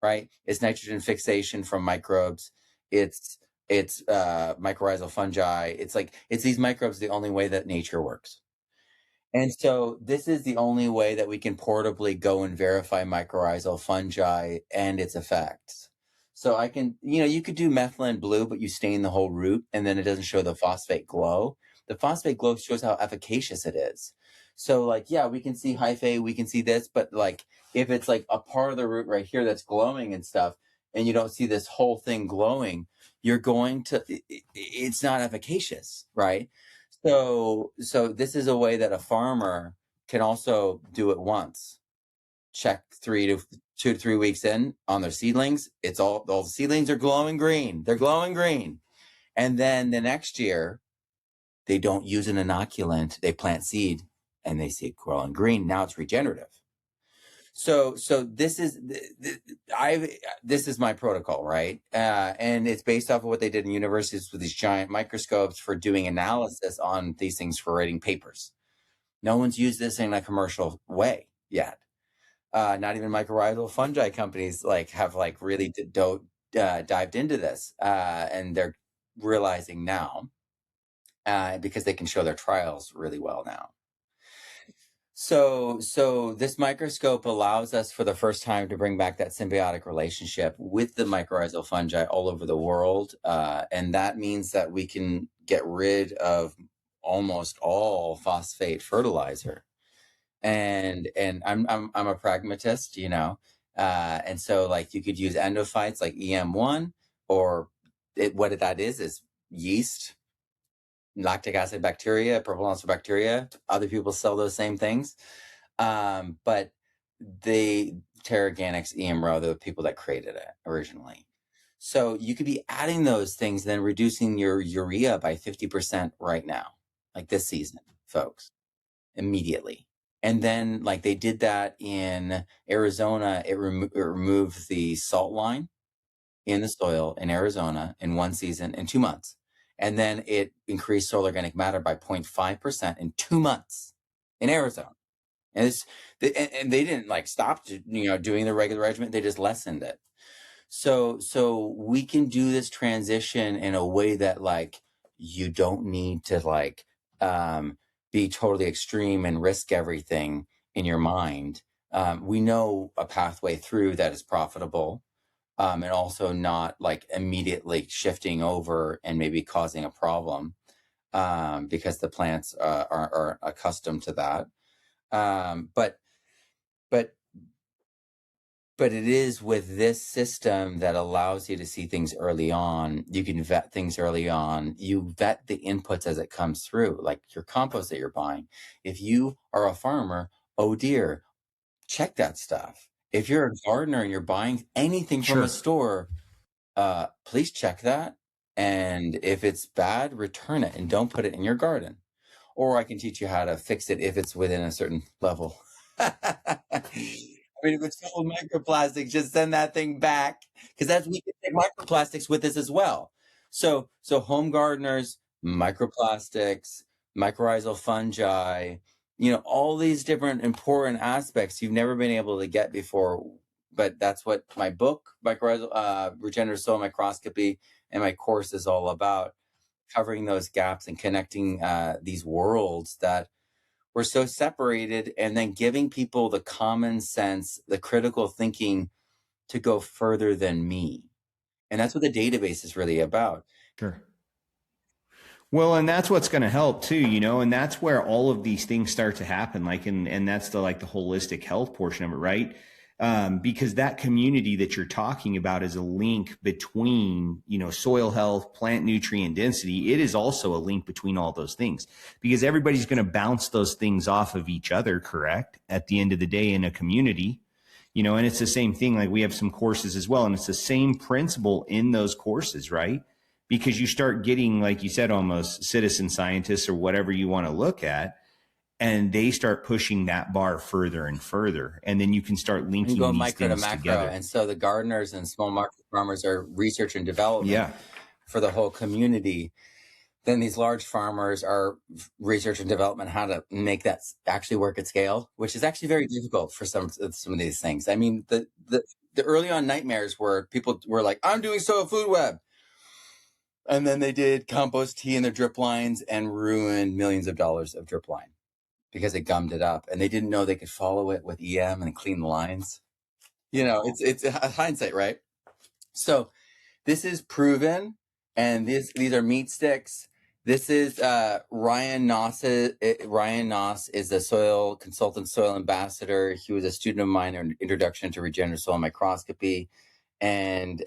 Right? It's nitrogen fixation from microbes. It's mycorrhizal fungi. It's these microbes, the only way that nature works. And so this is the only way that we can portably go and verify mycorrhizal fungi and its effects. So I can, you could do methylene blue, but you stain the whole root and then it doesn't show the phosphate glow. The phosphate glow shows how efficacious it is. So we can see hyphae, we can see this, but if it's like a part of the root right here that's glowing and stuff, and you don't see this whole thing glowing, it's not efficacious, right? So this is a way that a farmer can also do it once. Check 2 to 3 weeks in on their seedlings. It's all the seedlings are glowing green. They're glowing green. And then the next year, they don't use an inoculant. They plant seed and they see it growing green. Now it's regenerative. So this is this is my protocol, right? And it's based off of what they did in universities with these giant microscopes for doing analysis on these things for writing papers. No one's used this in a commercial way yet. Not even mycorrhizal fungi companies have really dived into this, and they're realizing now because they can show their trials really well now. So this microscope allows us for the first time to bring back that symbiotic relationship with the mycorrhizal fungi all over the world. And that means that we can get rid of almost all phosphate fertilizer. And I'm a pragmatist, and so you could use endophytes like EM1, or what that is yeast, lactic acid bacteria, purple bacteria. Other people sell those same things. But the Terraganics, EMRO, the people that created it originally. So you could be adding those things, then reducing your urea by 50% right now, like this season, folks, immediately. And then they did that in Arizona, it removed the salt line in the soil in Arizona in one season in 2 months. And then it increased soil organic matter by 0.5% in 2 months in Arizona. And they didn't stop doing the regular regimen. They just lessened it. So we can do this transition in a way that you don't need to be totally extreme and risk everything in your mind. We know a pathway through that is profitable. And also not immediately shifting over and maybe causing a problem, because the plants are accustomed to that. But it is with this system that allows you to see things early on. You can vet things early on. You vet the inputs as it comes through, like your compost that you're buying. If you are a farmer, oh dear, check that stuff. If you're a gardener and you're buying anything from a store, please check that. And if it's bad, return it and don't put it in your garden. Or I can teach you how to fix it if it's within a certain level. I mean, if it's full of microplastics, just send that thing back, because we can take microplastics with us as well. So home gardeners, microplastics, mycorrhizal fungi, all these different important aspects you've never been able to get before. But that's what my book, Regenerative Soil Microscopy, and my course is all about, covering those gaps and connecting these worlds that we're so separated, and then giving people the common sense, the critical thinking to go further than me. And that's what the database is really about. Sure. Well, and that's what's going to help too, and that's where all of these things start to happen. And that's the holistic health portion of it, right? Because that community that you're talking about is a link between, soil health, plant nutrient density. It is also a link between all those things, because everybody's going to bounce those things off of each other, correct? At the end of the day, in a community, and it's the same thing. We have some courses as well, and it's the same principle in those courses, right? Because you start getting, like you said, almost citizen scientists or whatever you want to look at, and they start pushing that bar further and further. And then you can start linking go these micro things to macro. together. And so the gardeners and small market farmers are research and development for the whole community. Then these large farmers are research and development, how to make that actually work at scale, which is actually very difficult for some of these things. I mean, the early on nightmares where people were like, I'm doing soil food web. And then they did compost tea in their drip lines and ruined millions of dollars of drip line because they gummed it up, and they didn't know they could follow it with EM and clean the lines. It's hindsight, right? So this is proven, and these are meat sticks. This is Ryan Noss. Ryan Noss is a soil consultant, soil ambassador. He was a student of mine in Introduction to Regenerative Soil Microscopy, and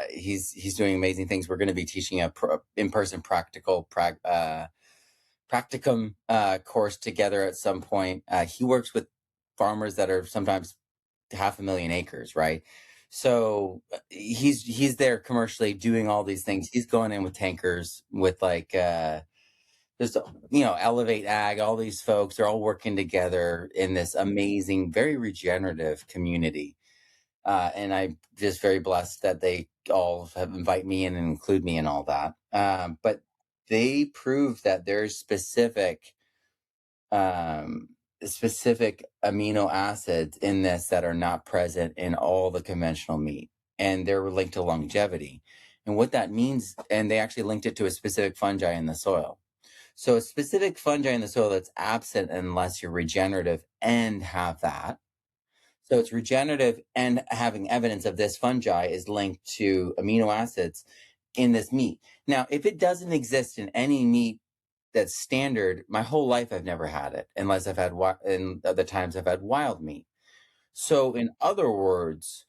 he's doing amazing things. We're going to be teaching a in-person practical practicum course together at some point. He works with farmers that are sometimes 500,000 acres, right? So he's there commercially doing all these things. He's going in with tankers with like there's Elevate Ag, all these folks are all working together in this amazing, very regenerative community. And I'm just very blessed that they all have invite me in and include me in all that. But they prove that there's um, specific amino acids in this that are not present in all the conventional meat, and they're linked to longevity. And what that means, and they actually linked it to a specific fungi in the soil. So a specific fungi in the soil that's absent unless you're regenerative and have that. So it's regenerative and having evidence of this fungi is linked to amino acids in this meat. Now, if it doesn't exist in any meat that's standard, my whole life I've never had it unless I've had in other times I've had wild meat. So in other words,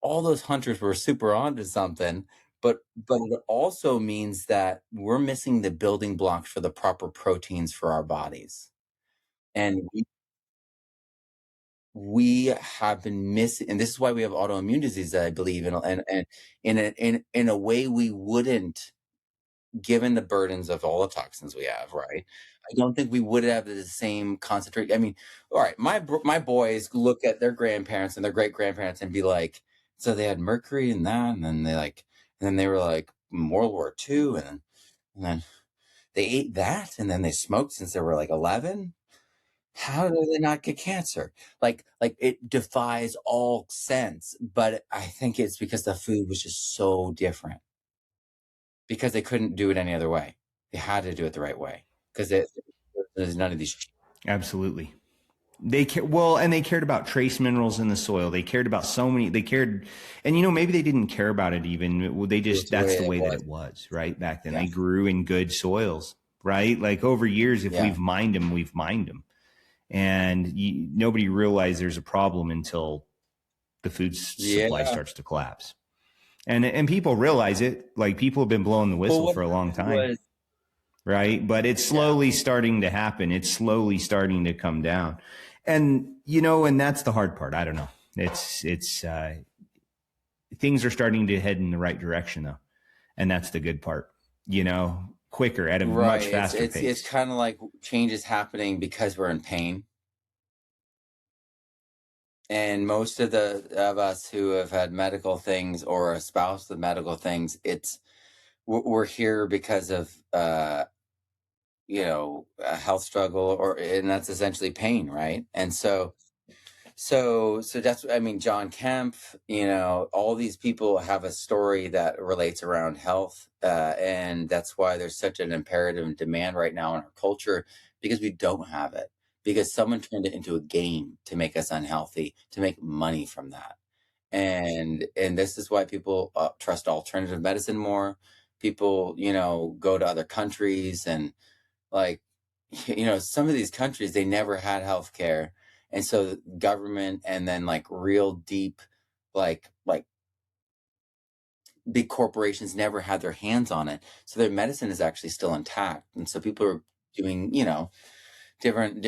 all those hunters were super onto something, but it also means that we're missing the building blocks for the proper proteins for our bodies. And we have been missing, and this is why we have autoimmune disease, I believe, and in a way we wouldn't, given the burdens of all the toxins we have, right? I don't think we would have the same concentrate. I mean, all right, my boys look at their grandparents and their great grandparents and be like, so they had mercury and that, and then they were like World War II, and then they ate that, and then they smoked since they were like 11. How do they not get cancer? Like it defies all sense, but I think it's because the food was just so different. Because they couldn't do it any other way. They had to do it the right way because there's none of these. Absolutely. And they cared about trace minerals in the soil. They cared about and maybe they didn't care about it even. That's the way that it was, right? Back then, They grew in good soils, right? Like over years, if we've mined them, we've mined them. And nobody realized there's a problem until the food supply starts to collapse. And people realize it. Like people have been blowing the whistle for a long time, right? But it's slowly starting to happen. It's slowly starting to come down. And, and that's the hard part. I don't know. It's things are starting to head in the right direction though. And that's the good part, quicker at a much faster pace. It's kind of like change is happening because we're in pain. And most of us who have had medical things or espoused the medical things, we're here because of a health struggle, and that's essentially pain, right? And so that's, John Kemp, all these people have a story that relates around health, and that's why there's such an imperative and demand right now in our culture, because we don't have it. Because someone turned it into a game to make us unhealthy, to make money from that. And this is why people trust alternative medicine more. People, go to other countries, and some of these countries, they never had health care. And so government and then real deep, like big corporations never had their hands on it. So their medicine is actually still intact. And so people are doing, different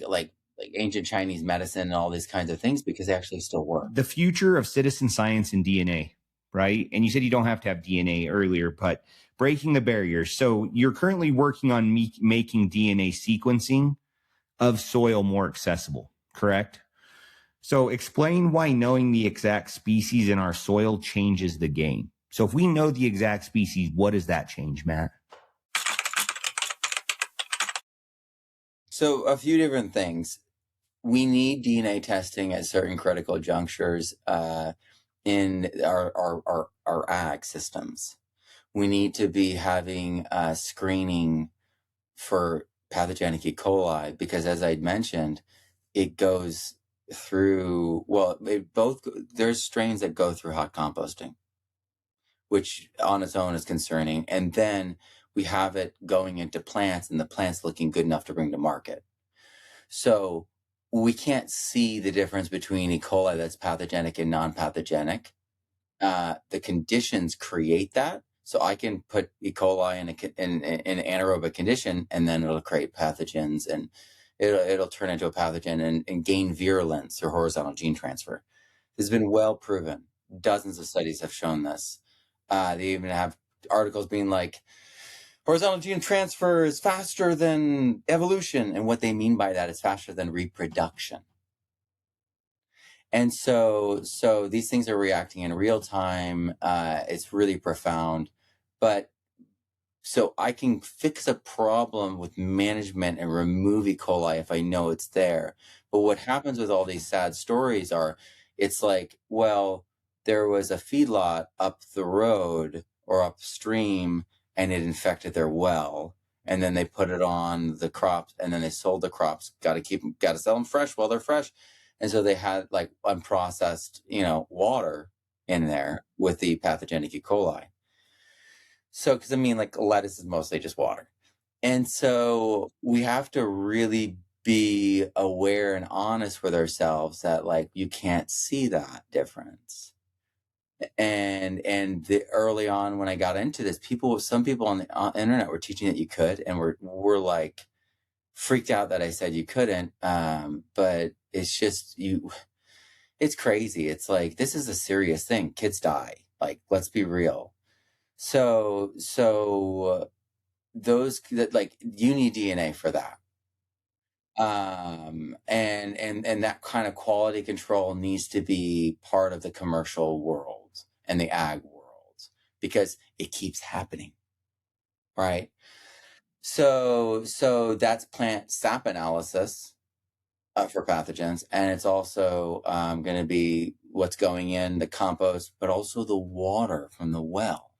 like ancient Chinese medicine and all these kinds of things because they actually still work. The future of citizen science and DNA, right? And you said you don't have to have DNA earlier, but breaking the barriers. So you're currently working on making DNA sequencing of soil more accessible, correct? So explain why knowing the exact species in our soil changes the game. So if we know the exact species, what does that change, Matt? So a few different things. We need DNA testing at certain critical junctures in our ag systems. We need to be having screening for pathogenic E. coli because, as I mentioned, it goes through, there's strains that go through hot composting, which on its own is concerning. And then we have it going into plants and the plants looking good enough to bring to market. So we can't see the difference between E. coli that's pathogenic and non-pathogenic. The conditions create that. So I can put E. coli in an anaerobic condition, and then it'll create pathogens, and it'll turn into a pathogen and gain virulence or horizontal gene transfer. This has been well proven. Dozens of studies have shown this. They even have articles being like, horizontal gene transfer is faster than evolution. And what they mean by that is faster than reproduction. And so these things are reacting in real time. It's really profound. But so I can fix a problem with management and remove E. coli if I know it's there. But what happens with all these sad stories are, it's like, well, there was a feedlot up the road or upstream and it infected their well. And then they put it on the crops, and then they sold the crops. Got to sell them fresh while they're fresh. And so they had like unprocessed, water in there with the pathogenic E. coli. So, because I mean, like lettuce is mostly just water. And so we have to really be aware and honest with ourselves that like you can't see that difference. And early on when I got into this, some people on the internet were teaching that you could, and we're like freaked out that I said you couldn't. But it's just it's crazy. It's like, this is a serious thing. Kids die. Like, let's be real. So those that like you need DNA for that. And that kind of quality control needs to be part of the commercial world and the ag world, because it keeps happening, right? So that's plant sap analysis for pathogens, and it's also going to be what's going in the compost, but also the water from the well.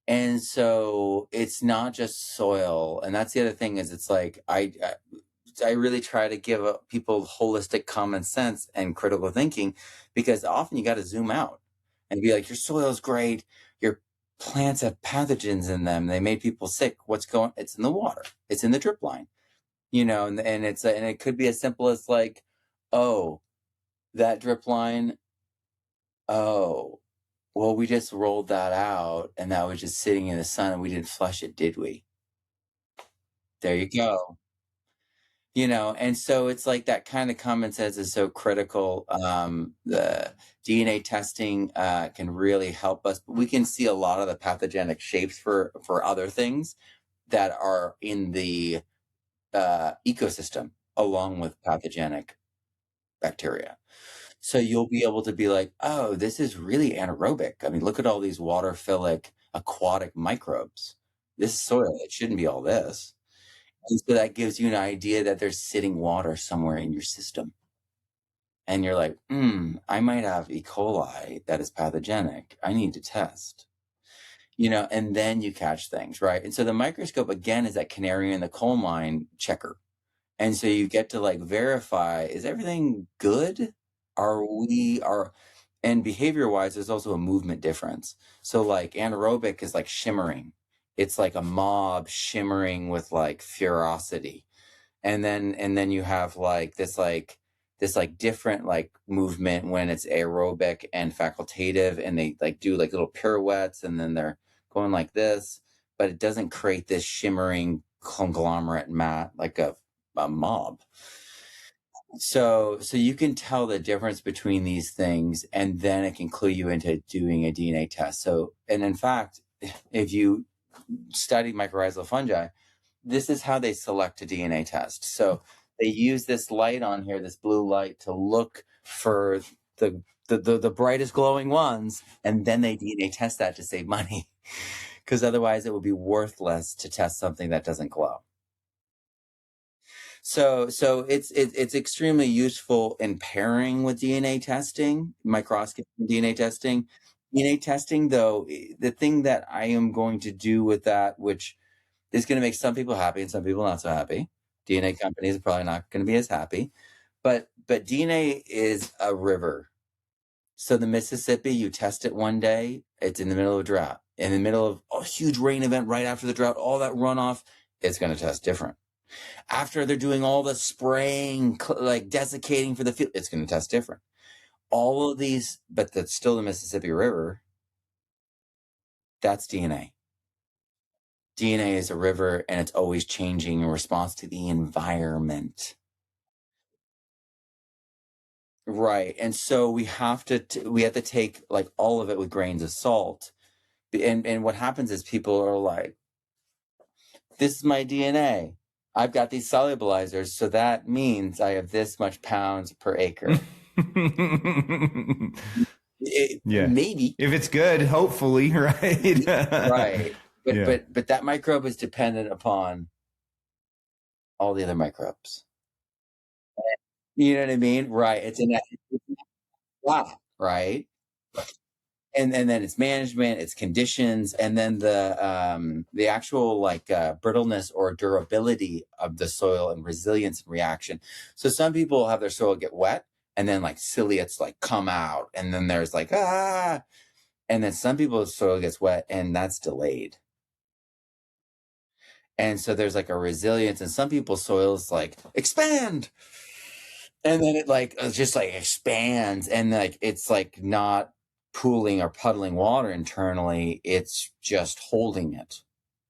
And so it's not just soil. And that's the other thing, is it's like, I really try to give people holistic common sense and critical thinking, because often you got to zoom out and be like, your soil is great. Your plants have pathogens in them. They made people sick. It's in the water. It's in the drip line, and it could be as simple as like, oh, that drip line. Oh, well, we just rolled that out and that was just sitting in the sun and we didn't flush it, did we? There you go. And so it's like that kind of common sense is so critical. The DNA testing can really help us. But we can see a lot of the pathogenic shapes for other things that are in the ecosystem, along with pathogenic bacteria. So you'll be able to be like, oh, this is really anaerobic. I mean, look at all these water-philic aquatic microbes. This is soil. It shouldn't be all this. And so that gives you an idea that there's sitting water somewhere in your system. And you're like, I might have E. coli that is pathogenic. I need to test. And then you catch things, right? And so the microscope, again, is that canary in the coal mine checker. And so you get to like verify, is everything good? And behavior wise, there's also a movement difference. So like anaerobic is like shimmering. It's like a mob shimmering with like ferocity. And then you have like this different like movement when it's aerobic and facultative, and they like do like little pirouettes, and then they're going like this, but it doesn't create this shimmering conglomerate mat like a mob. So you can tell the difference between these things, and then it can clue you into doing a DNA test. So, and in fact, if you study mycorrhizal fungi, this is how they select a DNA test. So they use this light on here, this blue light, to look for the brightest glowing ones, and then they DNA test that to save money, because otherwise it would be worthless to test something that doesn't glow. So it's extremely useful in pairing with DNA testing, microscopy DNA testing. DNA testing, though, the thing that I am going to do with that, which is going to make some people happy and some people not so happy. DNA companies are probably not going to be as happy, but DNA is a river. So the Mississippi, you test it one day, it's in the middle of a drought. In the middle of a huge rain event right after the drought, all that runoff, it's going to test different. After they're doing all the spraying, like desiccating for the field, it's going to test different. All of these, but that's still the Mississippi River. That's DNA. DNA is a river, and it's always changing in response to the environment. Right. And so we have to take like all of it with grains of salt. And what happens is people are like, this is my DNA. I've got these solubilizers, so that means I have this much pounds per acre. Yeah. Maybe. If it's good, hopefully, right? Right. But Yeah. but that microbe is dependent upon all the other microbes. You know what I mean? Right. It's in that flat, right? And then it's management, it's conditions, and then the actual like brittleness or durability of the soil and resilience and reaction. So some people have their soil get wet and then like ciliates like come out, and then there's like and then some people's soil gets wet and that's delayed. And so there's like a resilience, and some people's soils like expand. And then it like just like expands, and like it's like not pooling or puddling water internally, it's just holding it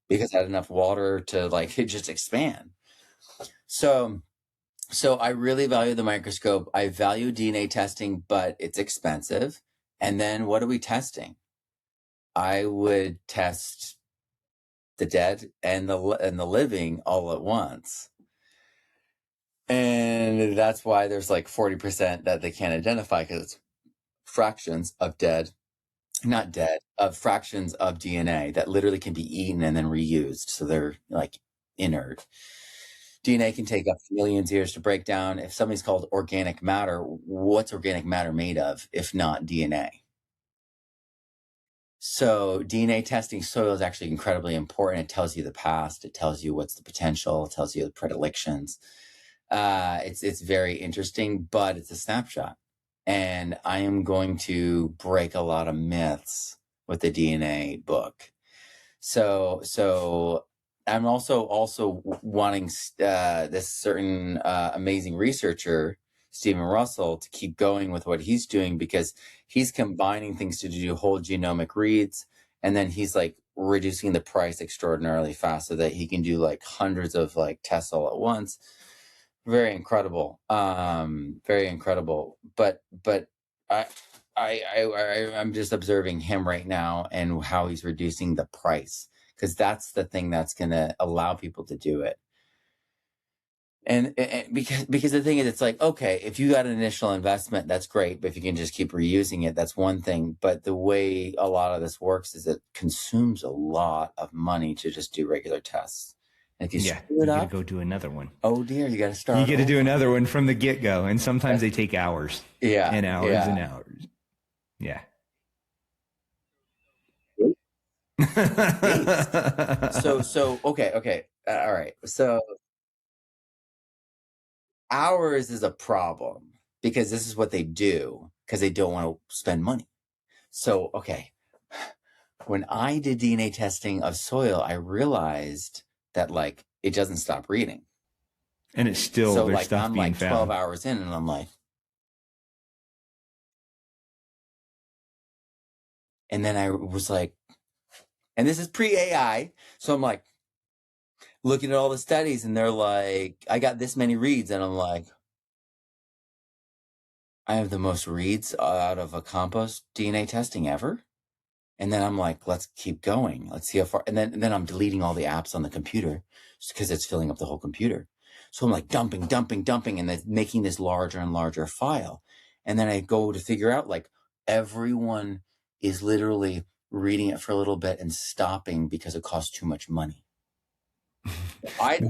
because it had enough water to like it just expand. So I really value the microscope. I value DNA testing, but it's expensive. And then what are we testing? I would test the dead and the living all at once. And that's why there's like 40% that they can't identify, because it's fractions of fractions of DNA that literally can be eaten and then reused. So they're like inert. DNA can take up millions of years to break down. If something's called organic matter, what's organic matter made of if not DNA? So DNA testing soil is actually incredibly important. It tells you the past. It tells you what's the potential. It tells you the predilections. It's very interesting, but it's a snapshot. And I am going to break a lot of myths with the DNA book. So I'm also wanting this certain amazing researcher, Stephen Russell, to keep going with what he's doing, because he's combining things to do whole genomic reads, and then he's like reducing the price extraordinarily fast so that he can do like hundreds of like tests all at once. Very incredible. Very incredible. But I'm just observing him right now and how he's reducing the price, because that's the thing that's going to allow people to do it. And because the thing is, it's like, okay, if you got an initial investment, that's great. But if you can just keep reusing it, that's one thing. But the way a lot of this works is it consumes a lot of money to just do regular tests. And if you screw it you up, gotta go do another one. Oh dear, you got to start. You got to do another one from the get go, and sometimes they take hours. Yeah, and hours and hours. Yeah. So okay. All right. So hours is a problem because this is what they do because they don't want to spend money. So, okay. When I did DNA testing of soil, I realized that like it doesn't stop reading. And it's still, so there's like stuff I'm being like 12 found. hours in and I'm like, and then I was like, and this is pre-AI. So I'm like looking at all the studies and they're like, I got this many reads. And I'm like, I have the most reads out of a compost DNA testing ever. And then I'm like, let's keep going. Let's see how far. And then I'm deleting all the apps on the computer because it's filling up the whole computer. So I'm like dumping, and then making this larger and larger file. And then I go to figure out like everyone is literally reading it for a little bit and stopping because it costs too much money.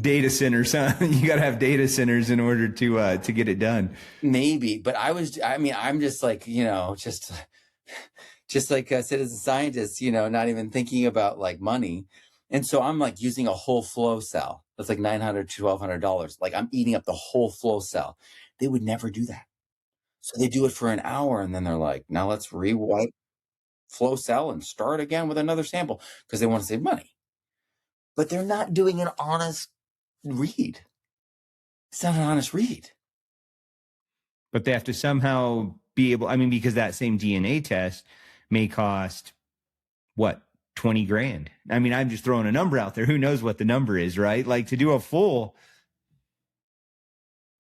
Data centers, huh? You got to have data centers in order to get it done. Maybe, but I'm just like, just like a citizen scientist, not even thinking about like money. And so I'm like using a whole flow cell. That's like $900 to $1,200. Like I'm eating up the whole flow cell. They would never do that. So they do it for an hour and then they're like, now let's rewipe flow cell and start again with another sample because they want to save money. But they're not doing an honest read. It's not an honest read. But they have to somehow be able, because that same DNA test may cost what? 20 grand. I mean, I'm just throwing a number out there. Who knows what the number is, right? Like to do a full.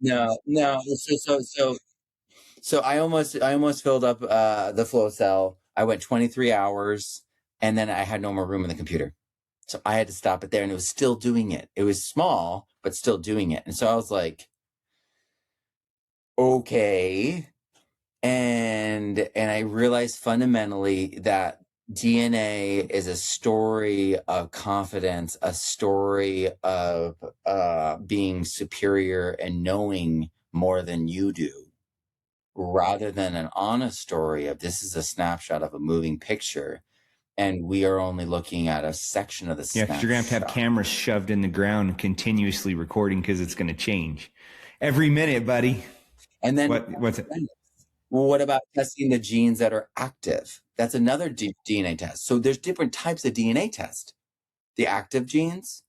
No. So I almost filled up the flow cell. I went 23 hours and then I had no more room in the computer. So I had to stop it there, and it was still doing it. It was small, but still doing it. And so I was like, okay. And I realized fundamentally that DNA is a story of confidence, a story of being superior and knowing more than you do, rather than an honest story of this is a snapshot of a moving picture, and we are only looking at a section of the Yeah, because you're going to have cameras shoved in the ground continuously recording because it's going to change every minute, buddy. And then what's it? Well, what about testing the genes that are active? That's another DNA test. So there's different types of DNA test. The active genes,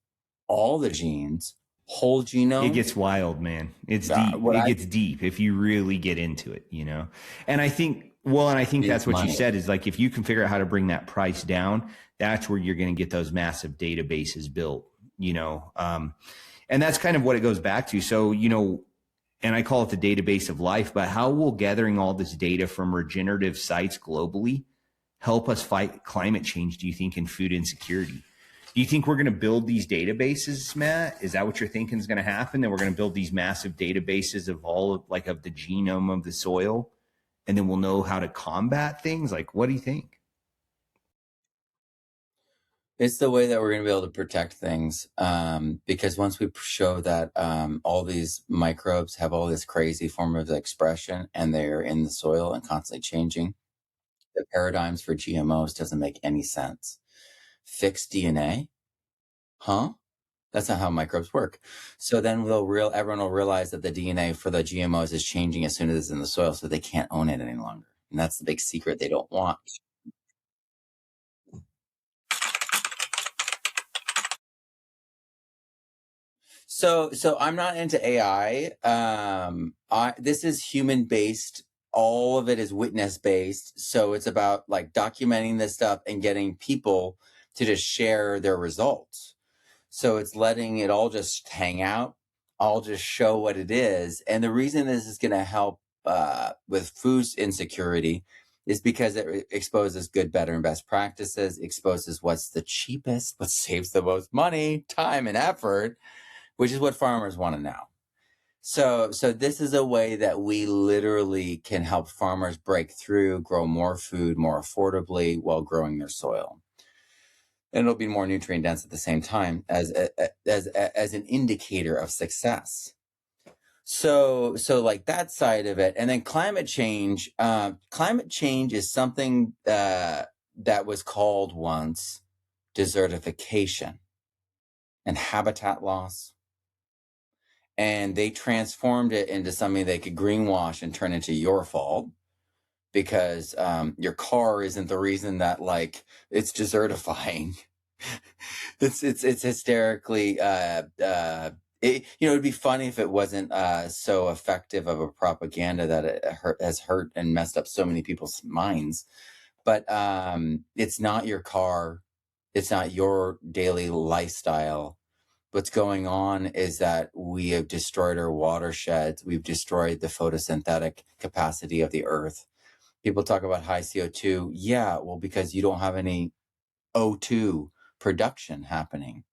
all the genes, whole genome. It gets wild, man. It's deep. It gets deep if you really get into it, you know? And I think that's what you said is like, if you can figure out how to bring that price down, that's where you're going to get those massive databases built, you know? And that's kind of what it goes back to. So, you know, and I call it the database of life, but how will gathering all this data from regenerative sites globally help us fight climate change, do you think, in food insecurity? Do you think we're going to build these databases, Matt? Is that what you're thinking is going to happen? That we're going to build these massive databases of all of the genome of the soil, and then we'll know how to combat things? Like, what do you think? It's the way that we're going to be able to protect things, because once we show that all these microbes have all this crazy form of expression and they're in the soil and constantly changing, the paradigms for GMOs doesn't make any sense. Fixed DNA? Huh? That's not how microbes work. So then everyone will realize that the DNA for the GMOs is changing as soon as it's in the soil, so they can't own it any longer. And that's the big secret they don't want. So I'm not into AI. This is human based. All of it is witness based. So it's about like documenting this stuff and getting people to just share their results. So it's letting it all just hang out. I'll just show what it is. And the reason this is going to help with food insecurity is because it exposes good, better, and best practices, exposes what's the cheapest, what saves the most money, time, and effort, which is what farmers want to know. So this is a way that we literally can help farmers break through, grow more food more affordably while growing their soil. And it'll be more nutrient dense at the same time as an indicator of success. So like that side of it. And then climate change is something that was called once desertification and habitat loss. And they transformed it into something they could greenwash and turn into your fault, because your car isn't the reason that like it's desertifying. it's hysterically it'd be funny if it wasn't so effective of a propaganda that it has hurt and messed up so many people's minds. But it's not your car, it's not your daily lifestyle. What's going on is that we have destroyed our watersheds. We've destroyed the photosynthetic capacity of the earth. People talk about high CO2. Yeah, well, because you don't have any O2 production happening.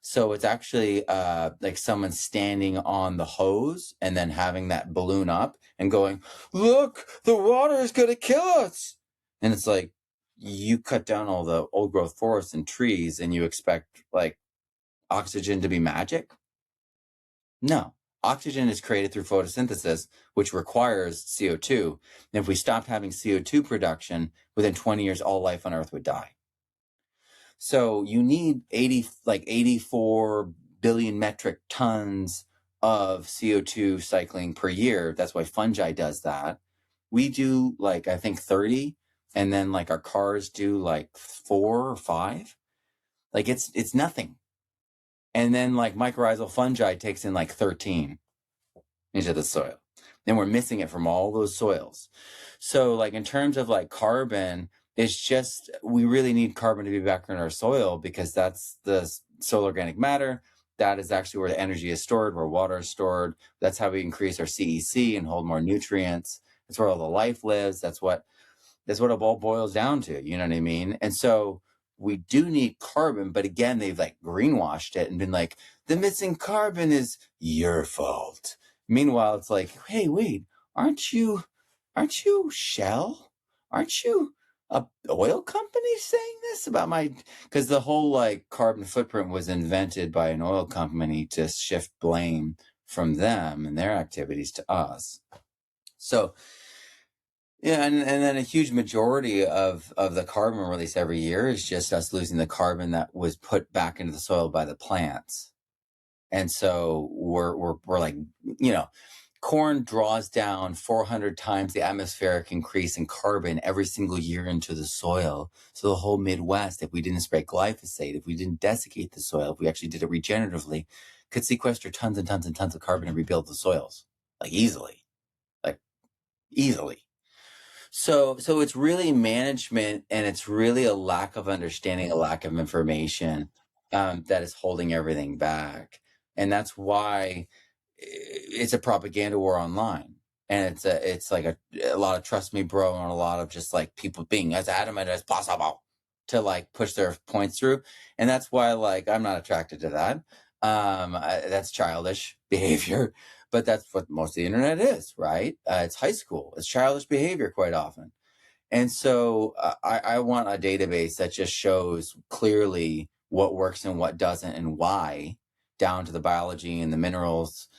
So it's actually like someone standing on the hose and then having that balloon up and going, look, the water is going to kill us. And it's like, you cut down all the old growth forests and trees and you expect like oxygen to be magic? No. Oxygen is created through photosynthesis, which requires CO2. And if we stopped having CO2 production, within 20 years, all life on Earth would die. So you need 84 billion metric tons of CO2 cycling per year. That's why fungi does that. We do like, I think 30, and then like our cars do like 4 or 5. Like it's nothing. And then like mycorrhizal fungi takes in like 13 into the soil. And we're missing it from all those soils. So like in terms of like carbon, It's just we really need carbon to be back in our soil because that's the soil organic matter. That is actually where the energy is stored, where water is stored. That's how we increase our CEC and hold more nutrients. That's where all the life lives. That's what it all boils down to. You know what I mean? And so we do need carbon, but again, they've like greenwashed it and been like, the missing carbon is your fault. Meanwhile, it's like, hey, wait, aren't you Shell? Aren't you a oil company saying this about my, because the whole like carbon footprint was invented by an oil company to shift blame from them and their activities to us. So yeah, and then a huge majority of the carbon release every year is just us losing the carbon that was put back into the soil by the plants. And so we're like, corn draws down 400 times the atmospheric increase in carbon every single year into the soil. So the whole Midwest, if we didn't spray glyphosate, if we didn't desiccate the soil, if we actually did it regeneratively, could sequester tons and tons and tons of carbon and rebuild the soils, like easily. So it's really management, and it's really a lack of understanding, a lack of information that is holding everything back. And that's why it's a propaganda war online. And it's like a lot of trust me, bro, and a lot of just like people being as adamant as possible to like push their points through. And that's why like I'm not attracted to that. That's childish behavior. But that's what most of the internet is, right? It's high school. It's childish behavior quite often. And so I want a database that just shows clearly what works and what doesn't and why, down to the biology and the minerals,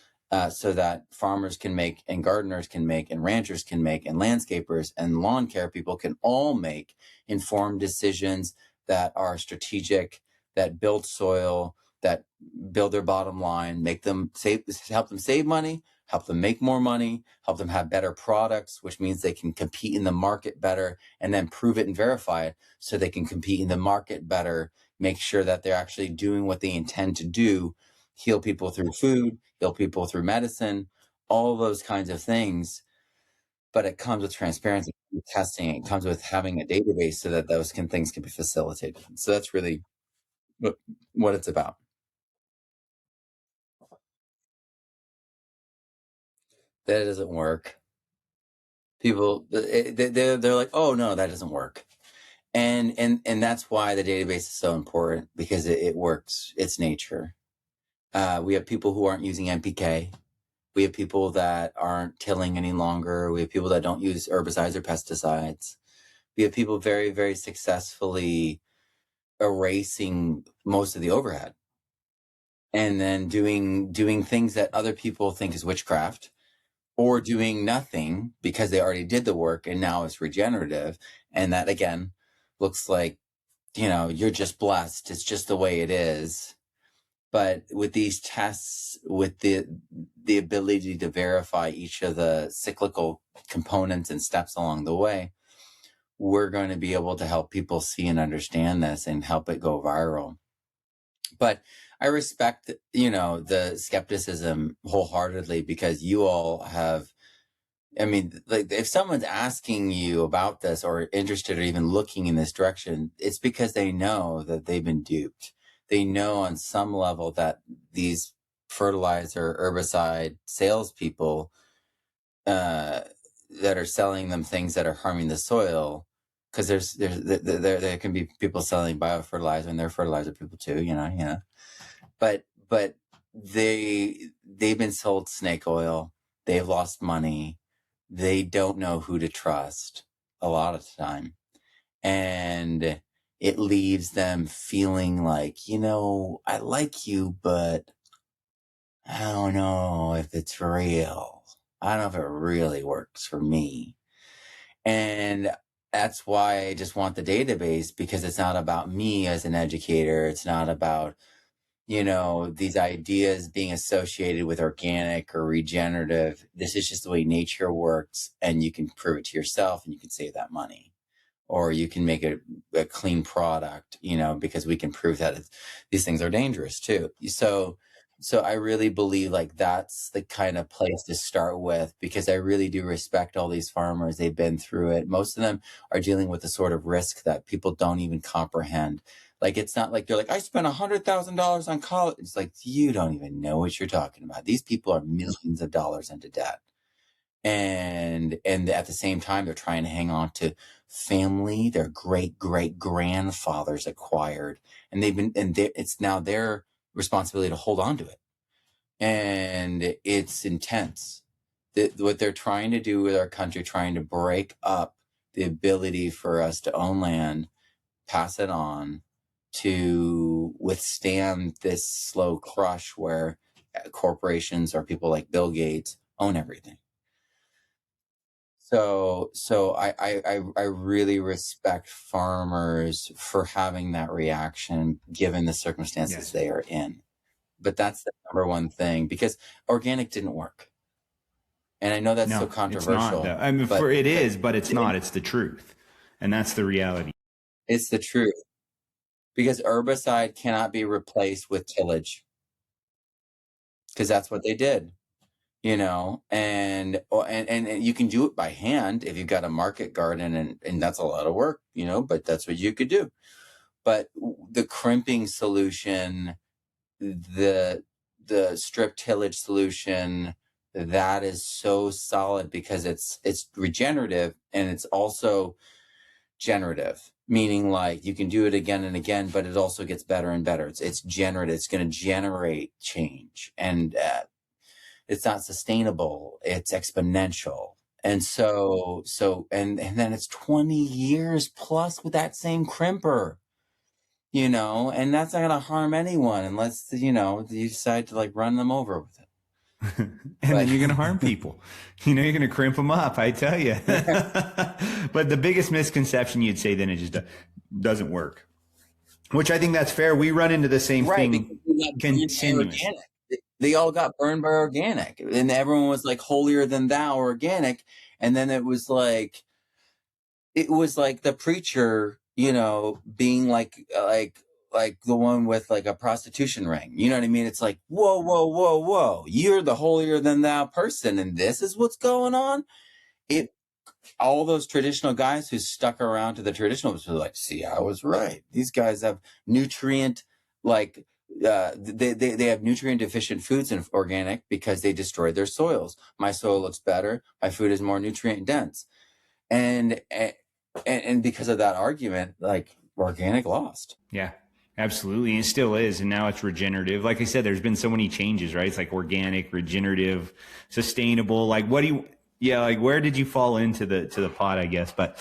so that farmers can make and gardeners can make and ranchers can make and landscapers and lawn care people can all make informed decisions that are strategic, that build soil, that build their bottom line, help them save money, help them make more money, help them have better products, which means they can compete in the market better, and then prove it and verify it so they can compete in the market better, make sure that they're actually doing what they intend to do, heal people through food, heal people through medicine, all those kinds of things. But it comes with transparency, testing. It comes with having a database so that those things can be facilitated. So that's really what it's about. That doesn't work. People, they're like, oh no, that doesn't work. And that's why the database is so important, because it works. It's nature. We have people who aren't using NPK. We have people that aren't tilling any longer. We have people that don't use herbicides or pesticides. We have people very, very successfully erasing most of the overhead and then doing things that other people think is witchcraft, or doing nothing because they already did the work and now it's regenerative. And that again looks like, you're just blessed. It's just the way it is. But with these tests, with the ability to verify each of the cyclical components and steps along the way, we're going to be able to help people see and understand this and help it go viral. But I respect, the skepticism wholeheartedly, because you all have, like, if someone's asking you about this or interested or even looking in this direction, it's because they know that they've been duped. They know on some level that these fertilizer, herbicide salespeople that are selling them things that are harming the soil, because there can be people selling biofertilizer and they're fertilizer people too, but they've been sold snake oil. They've lost money. They don't know who to trust a lot of the time. And it leaves them feeling like, I like you, but I don't know if it's real. I don't know if it really works for me. And that's why I just want the database, because it's not about me as an educator. It's not about, these ideas being associated with organic or regenerative. This is just the way nature works, and you can prove it to yourself and you can save that money, or you can make a clean product, because we can prove that these things are dangerous too. So So I really believe like that's the kind of place to start with, because I really do respect all these farmers. They've been through it. Most of them are dealing with the sort of risk that people don't even comprehend. Like, it's not like they're like, I spent $100,000 on college. It's like, you don't even know what you're talking about. These people are millions of dollars into debt. And at the same time, they're trying to hang on to family their great grandfathers acquired, and it's now their responsibility to hold on to it. And it's intense. What they're trying to do with our country, trying to break up the ability for us to own land, pass it on, to withstand this slow crush where corporations or people like Bill Gates own everything. So I really respect farmers for having that reaction given the circumstances they are in. But that's the number one thing, because organic didn't work. And I know that's so controversial. It's not, I mean, but it's not. It's the truth. And that's the reality. It's the truth. Because herbicide cannot be replaced with tillage. Because that's what they did. And you can do it by hand if you've got a market garden, and that's a lot of work, but that's what you could do. But the crimping solution, the strip tillage solution, that is so solid because it's regenerative, and it's also generative, meaning like you can do it again and again, but it also gets better and better. It's generative. It's going to generate change, and it's not sustainable. It's exponential. And and then it's 20 years plus with that same crimper, and that's not going to harm anyone unless, you decide to like run them over with it. Then you're going to harm people. You're going to crimp them up, I tell you. But the biggest misconception, you'd say, then it just doesn't work, which I think that's fair. We run into the same thing continuously. They all got burned by organic, and everyone was like holier than thou organic. And then it was like the preacher, being like the one with like a prostitution ring. You know what I mean? It's like, whoa. You're the holier than thou person, and this is what's going on. All those traditional guys who stuck around to the traditional was like, see, I was right. These guys have nutrient, like, they have nutrient deficient foods in organic because they destroyed their soils. My soil looks better. My food is more nutrient dense. And because of that argument, like, organic lost. Yeah, absolutely. And it still is. And now it's regenerative. Like I said, there's been so many changes, right? It's like organic, regenerative, sustainable. Like, where did you fall into the pot, I guess? But,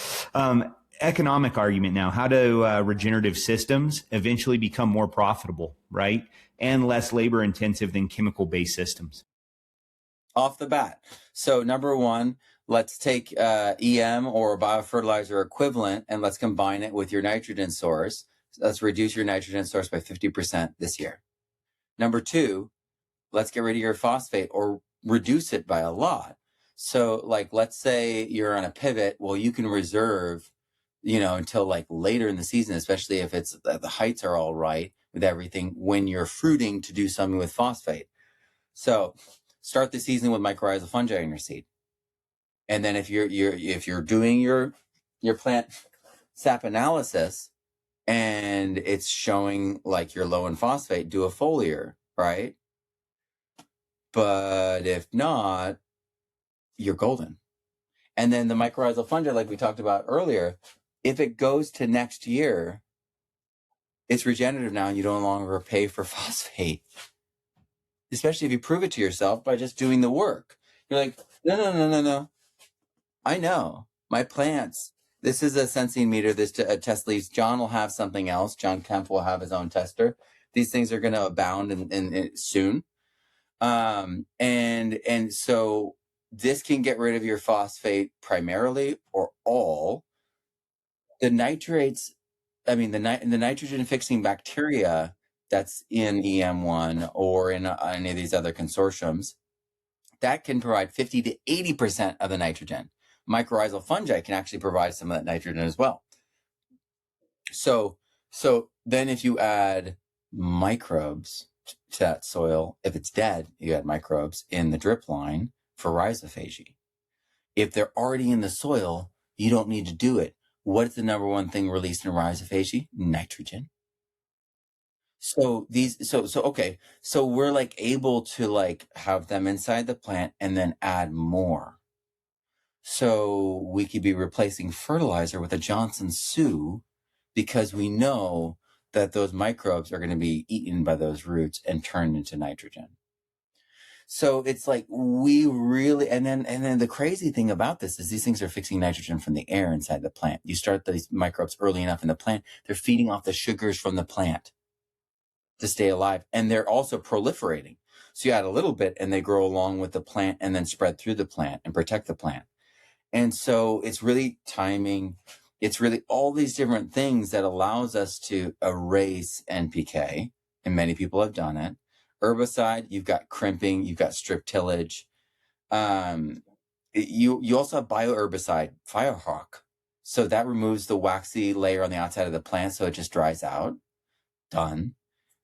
economic argument now. How do regenerative systems eventually become more profitable, right? And less labor intensive than chemical-based systems? Off the bat. So number one, let's take EM or biofertilizer equivalent, and let's combine it with your nitrogen source. Let's reduce your nitrogen source by 50% this year. Number two, let's get rid of your phosphate or reduce it by a lot. So like, let's say you're on a pivot. Well, you can reserve, until like later in the season, especially if the heights are all right with everything, when you're fruiting, to do something with phosphate. So start the season with mycorrhizal fungi in your seed. And then if you're doing your plant sap analysis and it's showing like you're low in phosphate, do a foliar, right? But if not, you're golden. And then the mycorrhizal fungi, like we talked about earlier, if it goes to next year, it's regenerative now, and you no longer pay for phosphate. Especially if you prove it to yourself by just doing the work. You're like, no. I know my plants. This is a sensing meter. This test leaves. John will have something else. John Kemp will have his own tester. These things are going to abound in soon. And so this can get rid of your phosphate primarily or all. The nitrates, the nitrogen fixing bacteria that's in EM1 or in any of these other consortiums, that can provide 50 to 80% of the nitrogen. Mycorrhizal fungi can actually provide some of that nitrogen as well. So then if you add microbes to that soil. If it's dead, you add microbes in the drip line for rhizophagy. If they're already in the soil, you don't need to do it. What is the number one thing released in rhizophagy? Nitrogen. So okay. So we're like able to like have them inside the plant and then add more. So we could be replacing fertilizer with a Johnson Sioux because we know that those microbes are going to be eaten by those roots and turned into nitrogen. So it's like we really, and then the crazy thing about this is these things are fixing nitrogen from the air inside the plant. You start these microbes early enough in the plant, they're feeding off the sugars from the plant to stay alive. And they're also proliferating. So you add a little bit and they grow along with the plant and then spread through the plant and protect the plant. And so it's really timing. It's really all these different things that allows us to erase NPK. And many people have done it. Herbicide, you've got crimping, you've got strip tillage. You also have bioherbicide, Firehawk. So that removes the waxy layer on the outside of the plant so it just dries out. Done.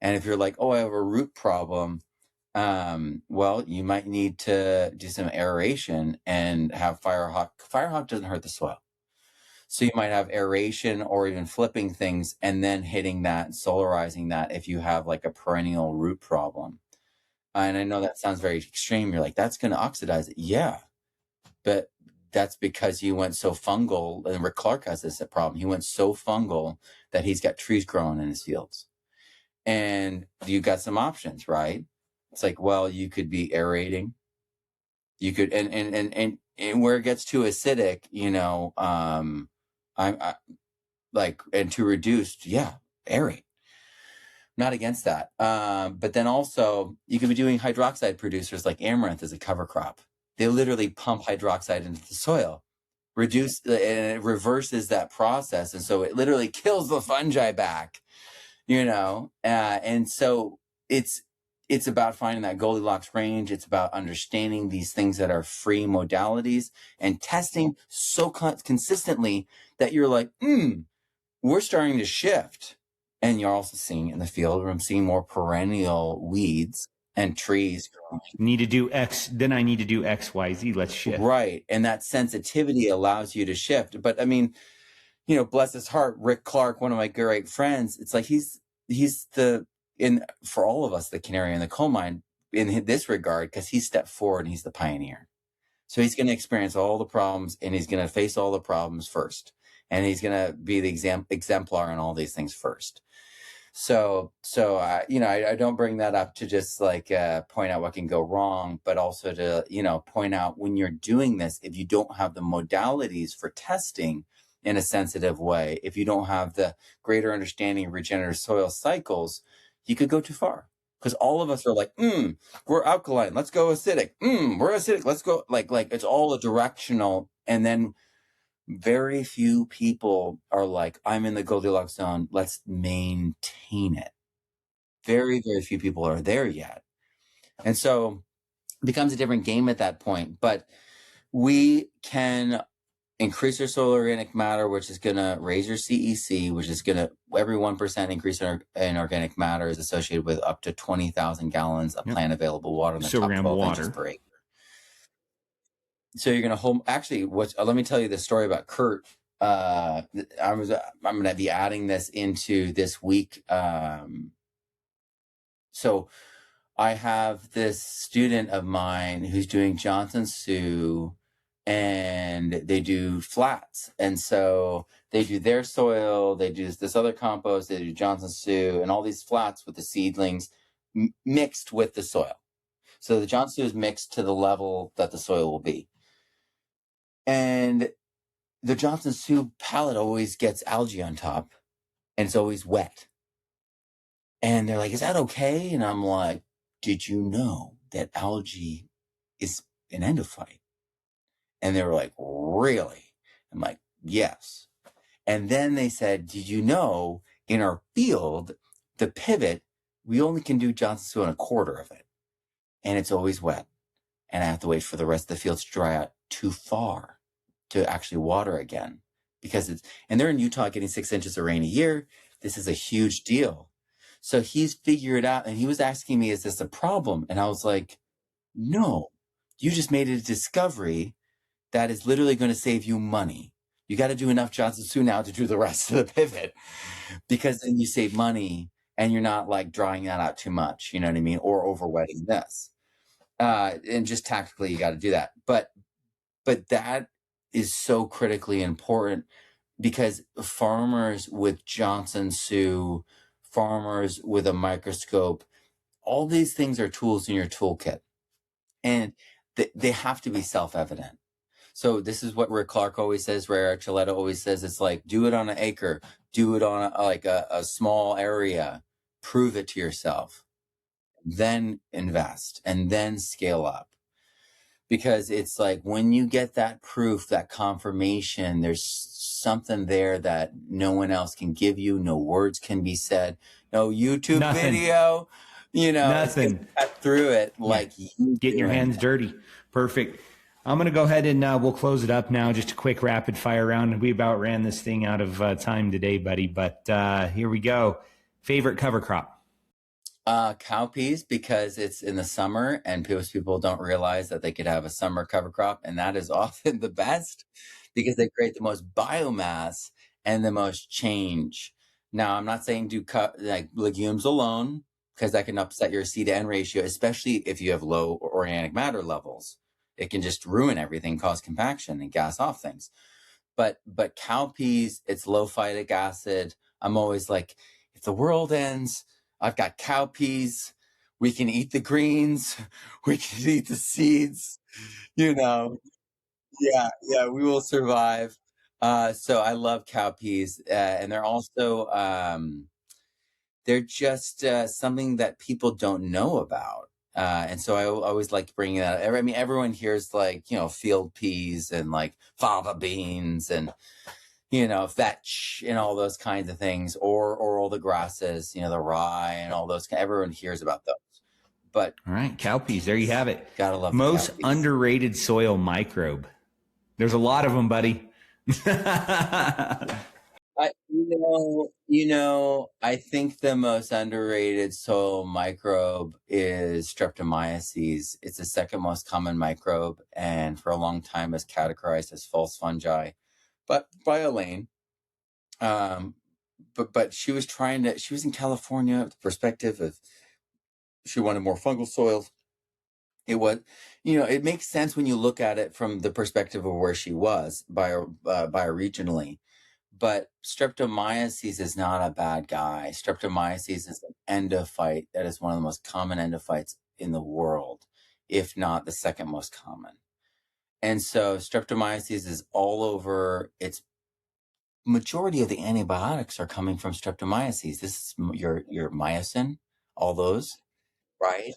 And if you're like, oh, I have a root problem, well, you might need to do some aeration and have Firehawk. Firehawk doesn't hurt the soil. So you might have aeration or even flipping things and then hitting that, solarizing that if you have like a perennial root problem. And I know that sounds very extreme. You're like, that's going to oxidize it. Yeah. But that's because you went so fungal. And Rick Clark has this problem. He went so fungal that he's got trees growing in his fields. And you got some options, right? It's like, well, you could be aerating. You could, and where it gets too acidic, you know, I like, and too reduced, yeah, aerate. Not against that. But then also you could be doing hydroxide producers like amaranth as a cover crop. They literally pump hydroxide into the soil, and it reverses that process. And so it literally kills the fungi back, you know? And so it's about finding that Goldilocks range. It's about understanding these things that are free modalities and testing so consistently that you're like, we're starting to shift. And you're also seeing in the field where I'm seeing more perennial weeds and trees growing. Need to do X, then I need to do X, Y, Z. Let's shift. Right. And that sensitivity allows you to shift. But I mean, you know, bless his heart, Rick Clark, one of my great friends, it's like he's for all of us, the canary in the coal mine in this regard, because he stepped forward and he's the pioneer. So he's going to experience all the problems and he's going to face all the problems first. And he's going to be the exemplar in all these things first. So you know, I don't bring that up to just like point out what can go wrong, but also to, you know, point out when you're doing this, if you don't have the modalities for testing in a sensitive way, if you don't have the greater understanding of regenerative soil cycles, you could go too far. Because all of us are like, we're alkaline, let's go acidic. We're acidic, let's go. Like it's all a directional. And then very few people are like, I'm in the Goldilocks zone, let's maintain it. Very, very few people are there yet. And so it becomes a different game at that point. But we can increase your soil organic matter, which is going to raise your CEC, which is going to, every 1% increase in organic matter is associated with up to 20,000 gallons of plant available water in the top 12 inches per acre. So you're going to actually, let me tell you the story about Kurt. I'm going to be adding this into this week. So I have this student of mine who's doing Johnson Sioux, and they do flats. And so they do their soil, they do this other compost, they do Johnson Sioux, and all these flats with the seedlings mixed with the soil. So the Johnson Sioux is mixed to the level that the soil will be. And the Johnson Sioux pallet always gets algae on top, and it's always wet. And they're like, is that okay? And I'm like, did you know that algae is an endophyte? And they were like, really? I'm like, yes. And then they said, did you know in our field, the pivot, we only can do Johnson Sioux on a quarter of it. And it's always wet. And I have to wait for the rest of the fields to dry out too far to actually water again. And they're in Utah getting 6 inches of rain a year. This is a huge deal. So he's figured out, and he was asking me, is this a problem? And I was like, no, you just made a discovery that is literally going to save you money. You got to do enough Johnson Su now to do the rest of the pivot, because then you save money and you're not like drying that out too much, you know what I mean? Or overwetting this. And just tactically, you got to do that. But that is so critically important, because farmers with Johnson Su, farmers with a microscope, all these things are tools in your toolkit, and they have to be self-evident. So this is what Rick Clark always says, Ray Archuleta always says, it's like, do it on an acre, do it on a small area, prove it to yourself, then invest, and then scale up. Because it's like, when you get that proof, that confirmation, there's something there that no one else can give you. No words can be said. No YouTube Nothing. video, Nothing. Cut through it like you getting your hands dirty. Perfect. I'm going to go ahead and we'll close it up now. Just a quick rapid fire round. We about ran this thing out of time today, buddy. But here we go. Favorite cover crop? Cowpeas, because it's in the summer and most people don't realize that they could have a summer cover crop, and that is often the best because they create the most biomass and the most change. Now, I'm not saying do like legumes alone, because that can upset your C to N ratio, especially if you have low organic matter levels. It can just ruin everything, cause compaction and gas off things. But cowpeas, it's low phytic acid. I'm always like, if the world ends, I've got cowpeas. We can eat the greens. We can eat the seeds. Yeah, we will survive. So I love cowpeas, and they're also they're just something that people don't know about. And so I always like bringing that. I mean, everyone hears like, field peas and like fava beans and, vetch and all those kinds of things, or all the grasses, the rye and all those. Everyone hears about those. But all right, cowpeas. There you have it. Gotta love most underrated soil microbe. There's a lot of them, buddy. I think the most underrated soil microbe is Streptomyces. It's the second most common microbe, and for a long time was categorized as false fungi, but by Elaine. But she was she was in California, the perspective of she wanted more fungal soils. It was, it makes sense when you look at it from the perspective of where she was bioregionally. But Streptomyces is not a bad guy. Streptomyces is an endophyte that is one of the most common endophytes in the world, if not the second most common. And so Streptomyces is all over. Its majority of the antibiotics are coming from Streptomyces. This is your mycin, all those, right?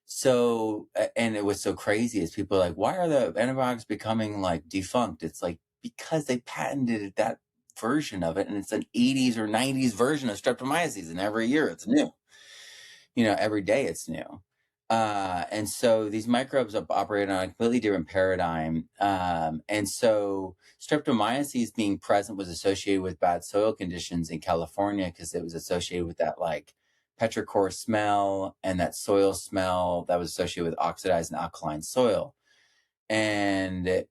So, and it was so crazy is people are like, why are the antibiotics becoming like defunct? It's like, because they patented that version of it, and it's an 80s or 90s version of Streptomyces, and every year it's new. Every day it's new. And so these microbes operate on a completely different paradigm. And so Streptomyces being present was associated with bad soil conditions in California, because it was associated with that like petrichor smell and that soil smell that was associated with oxidized and alkaline soil. And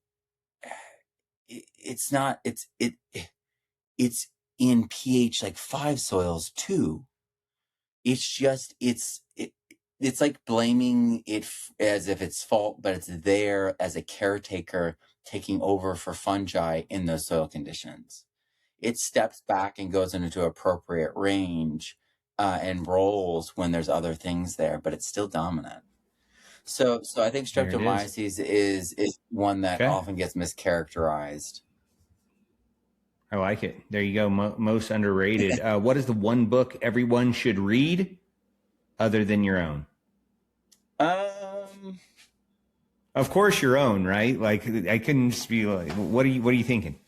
it's in pH like 5 soils too. It's like blaming it as if it's fault, but it's there as a caretaker taking over for fungi in those soil conditions. It steps back and goes into appropriate range and roles when there's other things there, but it's still dominant. So I think Streptomyces is one that often gets mischaracterized. I like it. There you go. Most underrated. What is the one book everyone should read other than your own? Of course, your own, right? Like, I couldn't just be like, what are you thinking?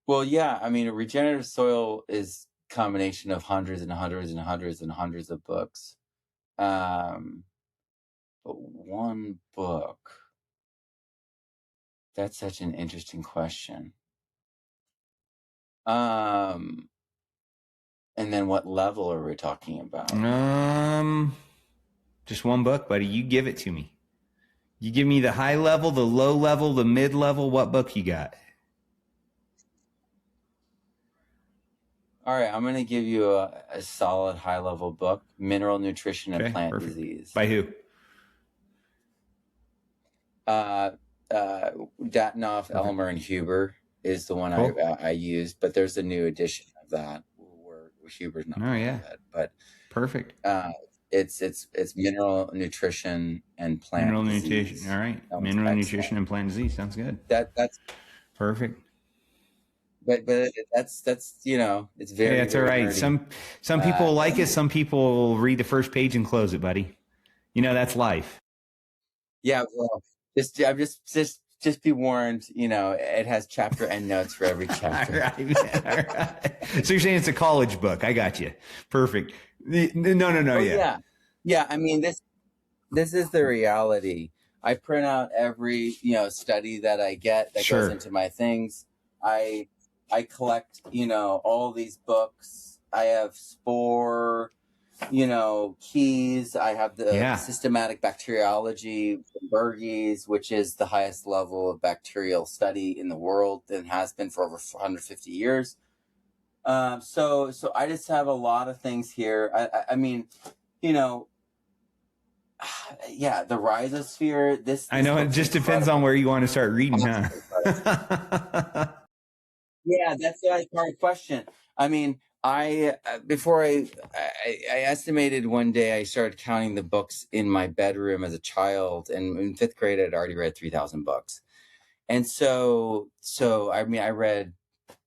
Well, yeah. I mean, a regenerative soil is a combination of hundreds and hundreds and hundreds and hundreds of books. But one book. That's such an interesting question. And then what level are we talking about? Just one book, buddy. You give it to me. You give me the high level, the low level, the mid level. What book you got? All right, I'm going to give you a solid high level book, Mineral Nutrition and Plant Disease. By who? Datnoff, Elmer, and Huber is the one I used, but there's a new edition of that where Huber's not part of it. But perfect. It's mineral nutrition and plant disease. Nutrition. All right. Mineral nutrition and plant disease. Sounds good. That's perfect. But that's you know, it's very. Yeah, it's all right. Nerdy. Some people like it. Some people read the first page and close it, buddy. You know, that's life. Yeah. Well, just be warned. You know, it has chapter end notes for every chapter. All right. So you're saying it's a college book? I got you. Perfect. No. Yeah. I mean, this is the reality. I print out every study that I get that goes into my things. I collect all these books. I have spore keys. I have the systematic bacteriology, Burgess, which is the highest level of bacterial study in the world and has been for over 150 years. So I just have a lot of things here. I mean, the rhizosphere. This I know it just depends on where you want to start reading, huh? Yeah, that's a hard question. I mean, I estimated one day I started counting the books in my bedroom as a child, and in 5th grade I'd already read 3,000 books. And so I mean, I read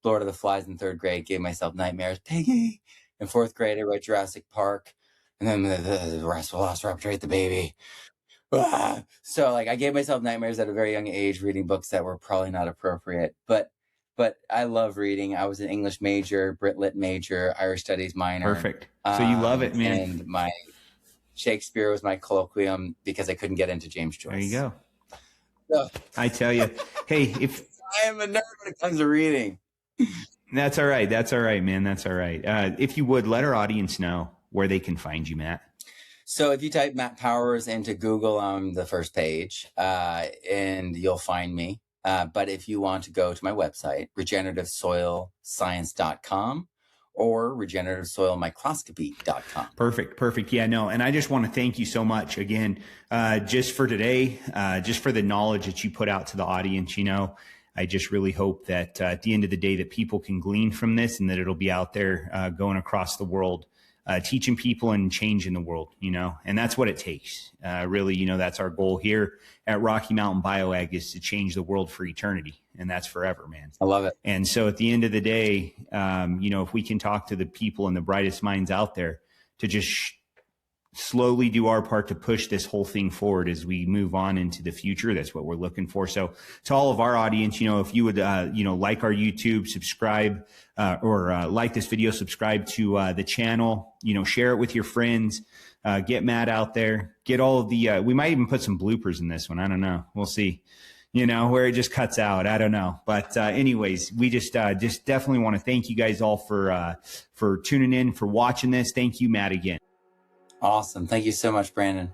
Lord of the Flies in 3rd grade, gave myself nightmares. Piggy. In 4th grade I read Jurassic Park, and then the Velociraptor ate the baby. So like I gave myself nightmares at a very young age, reading books that were probably not appropriate. But I love reading. I was an English major, Brit Lit major, Irish Studies minor. Perfect. So you love it, man. And my Shakespeare was my colloquium because I couldn't get into James Joyce. There you go. So, I tell you, hey, if I am a nerd when it comes to reading. That's all right. That's all right, man. That's all right. If you would, let our audience know where they can find you, Matt. So if you type Matt Powers into Google on the first page, and you'll find me. But if you want to go to my website, regenerativesoilscience.com or regenerativesoilmicroscopy.com. Perfect. Yeah, no. And I just want to thank you so much again, just for today, just for the knowledge that you put out to the audience. I just really hope that at the end of the day that people can glean from this and that it'll be out there going across the world, teaching people and changing the world, and that's what it takes. Really, that's our goal here at Rocky Mountain BioAg, is to change the world for eternity. And that's forever, man. I love it. And so at the end of the day, if we can talk to the people and the brightest minds out there to just slowly do our part to push this whole thing forward as we move on into the future, that's what we're looking for. So to all of our audience, if you would, like our YouTube, subscribe, or like this video, subscribe to the channel, share it with your friends, get Matt out there, get all of the, we might even put some bloopers in this one. I don't know. We'll see, where it just cuts out. I don't know. But anyways, we just definitely want to thank you guys all for tuning in, for watching this. Thank you, Matt, again. Awesome. Thank you so much, Brandon.